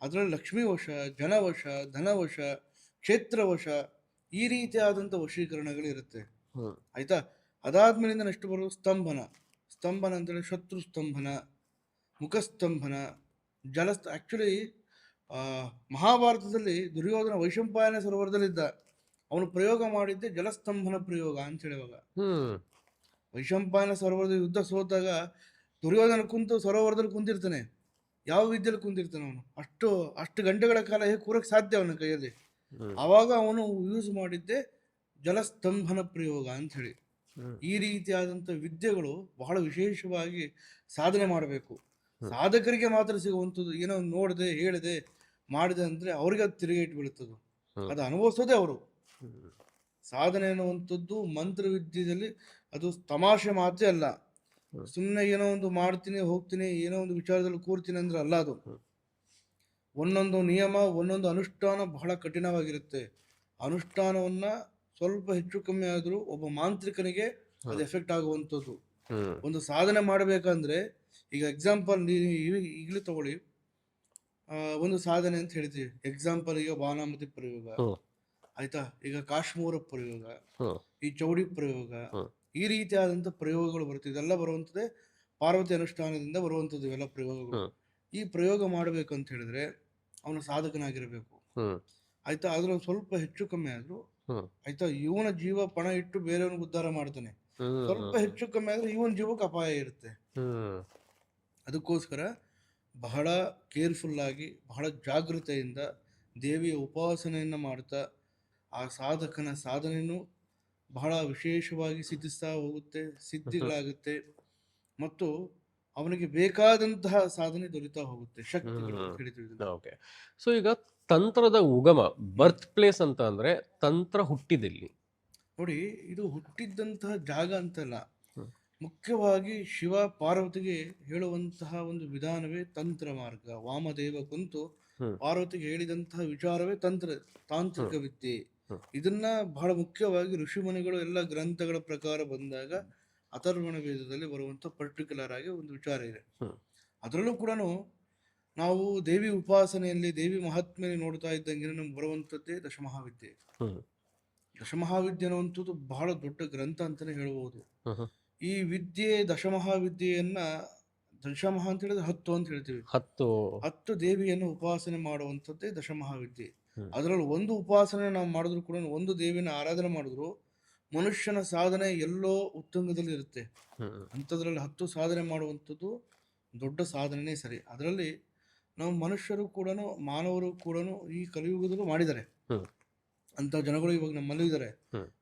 ಅದರಲ್ಲಿ ಲಕ್ಷ್ಮೀ ವಶ, ಜನವಶ, ಧನವಶ, ಕ್ಷೇತ್ರವಶ ಈ ರೀತಿಯಾದಂಥ ವಶೀಕರಣಗಳಿರುತ್ತೆ. ಆಯ್ತಾ? ಅದಾದ್ಮೇಲಿಂದ ನೆಕ್ಸ್ಟ್ ಬರೋದು ಸ್ತಂಭನ. ಸ್ತಂಭನ ಅಂತೇಳಿ ಶತ್ರು ಸ್ತಂಭನ, ಮುಖಸ್ತಂಭನ, ಆ್ಯಕ್ಚುಲಿ ಮಹಾಭಾರತದಲ್ಲಿ ದುರ್ಯೋಧನ ವೈಶಂಪಾಯನ ಸರೋವರದಲ್ಲಿದ್ದ. ಅವನು ಪ್ರಯೋಗ ಮಾಡಿದ್ದೆ ಜಲಸ್ತಂಭನ ಪ್ರಯೋಗ ಅಂತ ಹೇಳುವಾಗ. ವೈಶಂಪಾಯನ ಸರೋವರದ ಯುದ್ಧ ಸೋತಾಗ ದುರ್ಯೋಧನ ಕುಂತು ಸರೋವರದಲ್ಲಿ ಕುಂತಿರ್ತಾನೆ. ಯಾವ ವಿದ್ಯೆಯಲ್ಲಿ ಕುಂತಿರ್ತಾನೆ ಅವನು? ಅಷ್ಟು ಗಂಟೆಗಳ ಕಾಲ ಹೇಗೆ ಕೂರಕ್ಕೆ ಸಾಧ್ಯ ಅವನ ಕೈಯಲ್ಲಿ? ಆವಾಗ ಅವನು ಯೂಸ್ ಮಾಡಿದ್ದೆ ಜಲಸ್ತಂಭನ ಪ್ರಯೋಗ ಅಂತ ಹೇಳಿ. ಈ ರೀತಿಯಾದಂಥ ವಿದ್ಯೆಗಳು ಬಹಳ ವಿಶೇಷವಾಗಿ ಸಾಧನೆ ಮಾಡಬೇಕು. ಸಾಧಕರಿಗೆ ಮಾತ್ರ ಸಿಗುವಂಥದ್ದು. ಏನೋ ನೋಡಿದೆ, ಹೇಳಿದೆ, ಮಾಡಿದೆ ಅಂದರೆ ಅವ್ರಿಗೆ ಅದು ತಿರುಗೇಟು ಬೀಳುತ್ತದು. ಅದು ಅನುಭವಿಸೋದೇ ಅವರು. ಸಾಧನೆ ಅನ್ನುವಂಥದ್ದು ಮಂತ್ರವಿದ್ಯೆಯಲ್ಲಿ ಅದು ತಮಾಷೆ ಮಾತೇ ಅಲ್ಲ. ಸುಮ್ಮನೆ ಏನೋ ಒಂದು ಮಾಡ್ತೀನಿ, ಹೋಗ್ತೀನಿ, ಏನೋ ಒಂದು ವಿಚಾರದಲ್ಲಿ ಕೂರ್ತೀನಿ ಅಂದ್ರೆ ಅಲ್ಲ. ಅದು ಒಂದೊಂದು ನಿಯಮ, ಒಂದೊಂದು ಅನುಷ್ಠಾನ ಬಹಳ ಕಠಿಣವಾಗಿರುತ್ತೆ. ಅನುಷ್ಠಾನವನ್ನ ಸ್ವಲ್ಪ ಹೆಚ್ಚು ಕಮ್ಮಿ ಆದರೂ ಒಬ್ಬ ಮಾಂತ್ರಿಕನಿಗೆ ಅದು ಎಫೆಕ್ಟ್ ಆಗುವಂಥದ್ದು. ಒಂದು ಸಾಧನೆ ಮಾಡಬೇಕಂದ್ರೆ ಈಗ ಎಕ್ಸಾಂಪಲ್ ಈಗಲೇ ತಗೊಳ್ಳಿ. ಒಂದು ಸಾಧನೆ ಅಂತ ಹೇಳ್ತೀವಿ. ಎಕ್ಸಾಂಪಲ್ ಈಗ ಬಾನಾಮತಿ ಪ್ರಯೋಗ ಆಯ್ತಾ, ಈಗ ಕಾಶ್ಮೀರ ಪ್ರಯೋಗ, ಈ ಚೌಡಿ ಪ್ರಯೋಗ, ಈ ರೀತಿಯಾದಂಥ ಪ್ರಯೋಗಗಳು ಬರುತ್ತೆ. ಇದೆಲ್ಲ ಬರುವಂಥದ್ದೇ ಪಾರ್ವತಿ ಅನುಷ್ಠಾನದಿಂದ ಬರುವಂಥದ್ದು ಇವೆಲ್ಲ ಪ್ರಯೋಗಗಳು. ಈ ಪ್ರಯೋಗ ಮಾಡಬೇಕಂತ ಹೇಳಿದ್ರೆ ಅವನು ಸಾಧಕನಾಗಿರಬೇಕು. ಆಯ್ತಾ? ಅದ್ರಲ್ಲಿ ಸ್ವಲ್ಪ ಹೆಚ್ಚು ಕಮ್ಮಿ ಆದ್ರೂ ಆಯ್ತಾ, ಇವನ ಜೀವ ಪಣ ಇಟ್ಟು ಬೇರೆಯವನಿಗೆ ಉದ್ಧಾರ ಮಾಡ್ತಾನೆ. ಸ್ವಲ್ಪ ಹೆಚ್ಚು ಕಮ್ಮಿ ಆದ್ರೆ ಇವನ ಜೀವಕ್ಕೆ ಅಪಾಯ ಇರುತ್ತೆ. ಅದಕ್ಕೋಸ್ಕರ ಬಹಳ ಕೇರ್ಫುಲ್ ಆಗಿ, ಬಹಳ ಜಾಗೃತೆಯಿಂದ ದೇವಿಯ ಉಪಾಸನೆಯನ್ನು ಮಾಡ್ತಾ ಆ ಸಾಧಕನ ಸಾಧನೆಯೂ ಬಹಳ ವಿಶೇಷವಾಗಿ ಸಿದ್ಧಿಸ್ತಾ ಹೋಗುತ್ತೆ, ಸಿದ್ಧಿಗಳಾಗುತ್ತೆ ಮತ್ತು ಅವನಿಗೆ ಬೇಕಾದಂತಹ ಸಾಧನೆ ದೊರೀತಾ ಹೋಗುತ್ತೆ, ಶಕ್ತಿಗಳು ಹಿಡಿದು. ಓಕೆ. ಸೊ ಈಗ ತಂತ್ರದ ಉಗಮ, ಬರ್ತ್ ಪ್ಲೇಸ್ ಅಂತ ಅಂದ್ರೆ ತಂತ್ರ ಹುಟ್ಟಿದಲ್ಲಿ ನೋಡಿ, ಇದು ಹುಟ್ಟಿದ್ದಂತಹ ಜಾಗ ಅಂತಲ್ಲ. ಮುಖ್ಯವಾಗಿ ಶಿವ ಪಾರ್ವತಿಗೆ ಹೇಳುವಂತಹ ಒಂದು ವಿಧಾನವೇ ತಂತ್ರ ಮಾರ್ಗ. ವಾಮದೇವ ಕುಂತು ಪಾರ್ವತಿಗೆ ಹೇಳಿದಂತಹ ವಿಚಾರವೇ ತಾಂತ್ರಿಕ ವಿದ್ಯೆ. ಇದನ್ನ ಬಹಳ ಮುಖ್ಯವಾಗಿ ಋಷಿಮುನಿಗಳು ಎಲ್ಲ ಗ್ರಂಥಗಳ ಪ್ರಕಾರ ಬಂದಾಗ ಅಥರ್ವಣ ವೇದದಲ್ಲಿ ಬರುವಂತ ಪರ್ಟಿಕ್ಯುಲರ್ ಆಗಿ ಒಂದು ವಿಚಾರ ಇದೆ. ಅದರಲ್ಲೂ ಕೂಡ ನಾವು ದೇವಿ ಉಪಾಸನೆಯಲ್ಲಿ, ದೇವಿ ಮಹಾತ್ಮೆಯಲ್ಲಿ ನೋಡ್ತಾ ಇದ್ದಂಗೆ ನಮ್ಗೆ ಬರುವಂಥದ್ದೇ ದಶಮಹಾವಿದ್ಯೆ. ದಶಮಹಾವಿದ್ಯೆ ಅನ್ನುವಂಥದ್ದು ಬಹಳ ದೊಡ್ಡ ಗ್ರಂಥ ಅಂತಾನೆ ಹೇಳ್ಬೋದು. ಈ ವಿದ್ಯೆ, ದಶಮಹಾವಿದ್ಯೆಯನ್ನ, ದಶಮಹಾ ಅಂತ ಹೇಳಿದ್ರೆ 10 ಅಂತ ಹೇಳ್ತೀವಿ. 10 ದೇವಿಯನ್ನು ಉಪಾಸನೆ ಮಾಡುವಂಥದ್ದೇ ದಶಮಹಾವಿದ್ಯೆ. ಅದರಲ್ಲಿ ಒಂದು ಉಪಾಸನೆ ನಾವು ಮಾಡಿದ್ರು ಕೂಡ, ಒಂದು ದೇವಿನ ಆರಾಧನೆ ಮಾಡಿದ್ರು ಮನುಷ್ಯನ ಸಾಧನೆ ಎಲ್ಲೋ ಉತ್ತುಂಗದಲ್ಲಿ ಇರುತ್ತೆ. ಅಂಥದ್ರಲ್ಲಿ 10 ಸಾಧನೆ ಮಾಡುವಂಥದ್ದು ದೊಡ್ಡ ಸಾಧನೆನೇ ಸರಿ. ಅದರಲ್ಲಿ ನಾವು ಮನುಷ್ಯರು ಕೂಡ, ಮಾನವರು ಕೂಡ ಈ ಕಲಿಯುಗದಲ್ಲೂ ಮಾಡಿದ್ದಾರೆ. ಅಂತ ಜನಗಳು ಇವಾಗ ನಮ್ಮಲ್ಲೂ ಇದ್ದಾರೆ.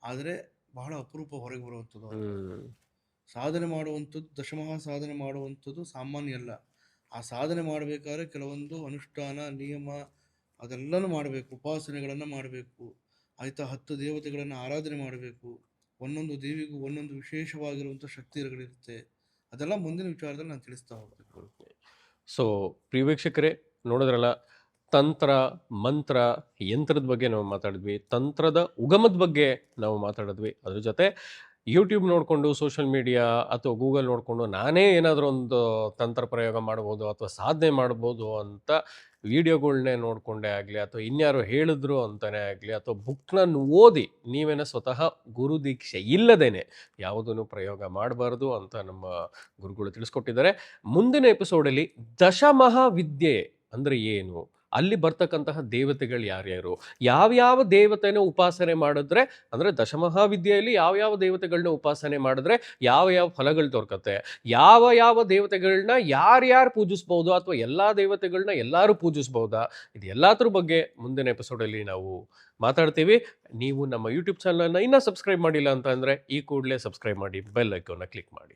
ಆದರೆ ಬಹಳ ಅಪರೂಪ ಹೊರಗೆ ಬರುವಂಥದ್ದು. ಸಾಧನೆ ಮಾಡುವಂಥದ್ದು, ದಶಮಹಾ ಸಾಧನೆ ಮಾಡುವಂಥದ್ದು ಸಾಮಾನ್ಯ ಅಲ್ಲ. ಆ ಸಾಧನೆ ಮಾಡಬೇಕಾದ್ರೆ ಕೆಲವೊಂದು ಅನುಷ್ಠಾನ, ನಿಯಮ ಅದೆಲ್ಲನೂ ಮಾಡಬೇಕು. ಉಪಾಸನೆಗಳನ್ನು ಮಾಡಬೇಕು. ಆಯ್ತಾ? 10 ದೇವತೆಗಳನ್ನು ಆರಾಧನೆ ಮಾಡಬೇಕು. ಒಂದೊಂದು ದೇವಿಗೂ ಒಂದೊಂದು ವಿಶೇಷವಾಗಿರುವಂಥ ಶಕ್ತಿಗಳಿರುತ್ತೆ. ಅದೆಲ್ಲ ಮುಂದಿನ ವಿಚಾರದಲ್ಲಿ ನಾನು ತಿಳಿಸ್ತಾ ಹೋಗ್ತೀನಿ. ಸೊ ಪ್ರಿಯ ವೀಕ್ಷಕರೇ, ನೋಡಿದ್ರಲ್ಲ, ತಂತ್ರ, ಮಂತ್ರ, ಯಂತ್ರದ ಬಗ್ಗೆ ನಾವು ಮಾತಾಡಿದ್ವಿ, ತಂತ್ರದ ಉಗಮದ ಬಗ್ಗೆ ನಾವು ಮಾತಾಡಿದ್ವಿ. ಅದ್ರ ಜೊತೆ ಯೂಟ್ಯೂಬ್ ನೋಡಿಕೊಂಡು, ಸೋಷಿಯಲ್ ಮೀಡಿಯಾ ಅಥವಾ ಗೂಗಲ್ ನೋಡಿಕೊಂಡು ನಾನೇ ಏನಾದರೂ ಒಂದು ತಂತ್ರ ಪ್ರಯೋಗ ಮಾಡ್ಬೋದು ಅಥವಾ ಸಾಧನೆ ಮಾಡ್ಬೋದು ಅಂತ ವಿಡಿಯೋಗಳನ್ನೇ ನೋಡಿಕೊಂಡೇ ಆಗಲಿ, ಅಥವಾ ಇನ್ಯಾರು ಹೇಳಿದ್ರು ಅಂತಲೇ ಆಗಲಿ, ಅಥವಾ ಬುಕ್ನ ಓದಿ ನೀವೇನ ಸ್ವತಃ ಗುರು ದೀಕ್ಷೆ ಇಲ್ಲದೇನೆ ಯಾವುದನ್ನು ಪ್ರಯೋಗ ಮಾಡಬಾರ್ದು ಅಂತ ನಮ್ಮ ಗುರುಗಳು ತಿಳಿಸ್ಕೊಟ್ಟಿದ್ದಾರೆ. ಮುಂದಿನ ಎಪಿಸೋಡಲ್ಲಿ ದಶಮಹಾವಿದ್ಯೆ ಅಂದರೆ ಏನು, ಅಲ್ಲಿ ಬರ್ತಕ್ಕಂತಹ ದೇವತೆಗಳು ಯಾರ್ಯಾರು, ಯಾವ್ಯಾವ ದೇವತೆನ ಉಪಾಸನೆ ಮಾಡಿದ್ರೆ, ಅಂದರೆ ದಶಮಹಾವಿದ್ಯೆಯಲ್ಲಿ ಯಾವ್ಯಾವ ದೇವತೆಗಳನ್ನ ಉಪಾಸನೆ ಮಾಡಿದ್ರೆ ಯಾವ ಫಲಗಳು ದೊರಕತ್ತೆ, ಯಾವ ದೇವತೆಗಳನ್ನ ಯಾರ್ಯಾರು ಪೂಜಿಸ್ಬೋದು ಅಥವಾ ಎಲ್ಲ ದೇವತೆಗಳನ್ನ ಎಲ್ಲರೂ ಪೂಜಿಸ್ಬೋದಾ, ಇದು ಎಲ್ಲದ್ರ ಬಗ್ಗೆ ಮುಂದಿನ ಎಪಿಸೋಡಲ್ಲಿ ನಾವು ಮಾತಾಡ್ತೀವಿ. ನೀವು ನಮ್ಮ ಯೂಟ್ಯೂಬ್ ಚಾನಲ್ನ ಇನ್ನೂ ಸಬ್ಸ್ಕ್ರೈಬ್ ಮಾಡಿಲ್ಲ ಅಂತ ಅಂದರೆ ಈ ಕೂಡಲೇ ಸಬ್ಸ್ಕ್ರೈಬ್ ಮಾಡಿ, ಬೆಲ್ ಐಕಾನ್ನ ಕ್ಲಿಕ್ ಮಾಡಿ.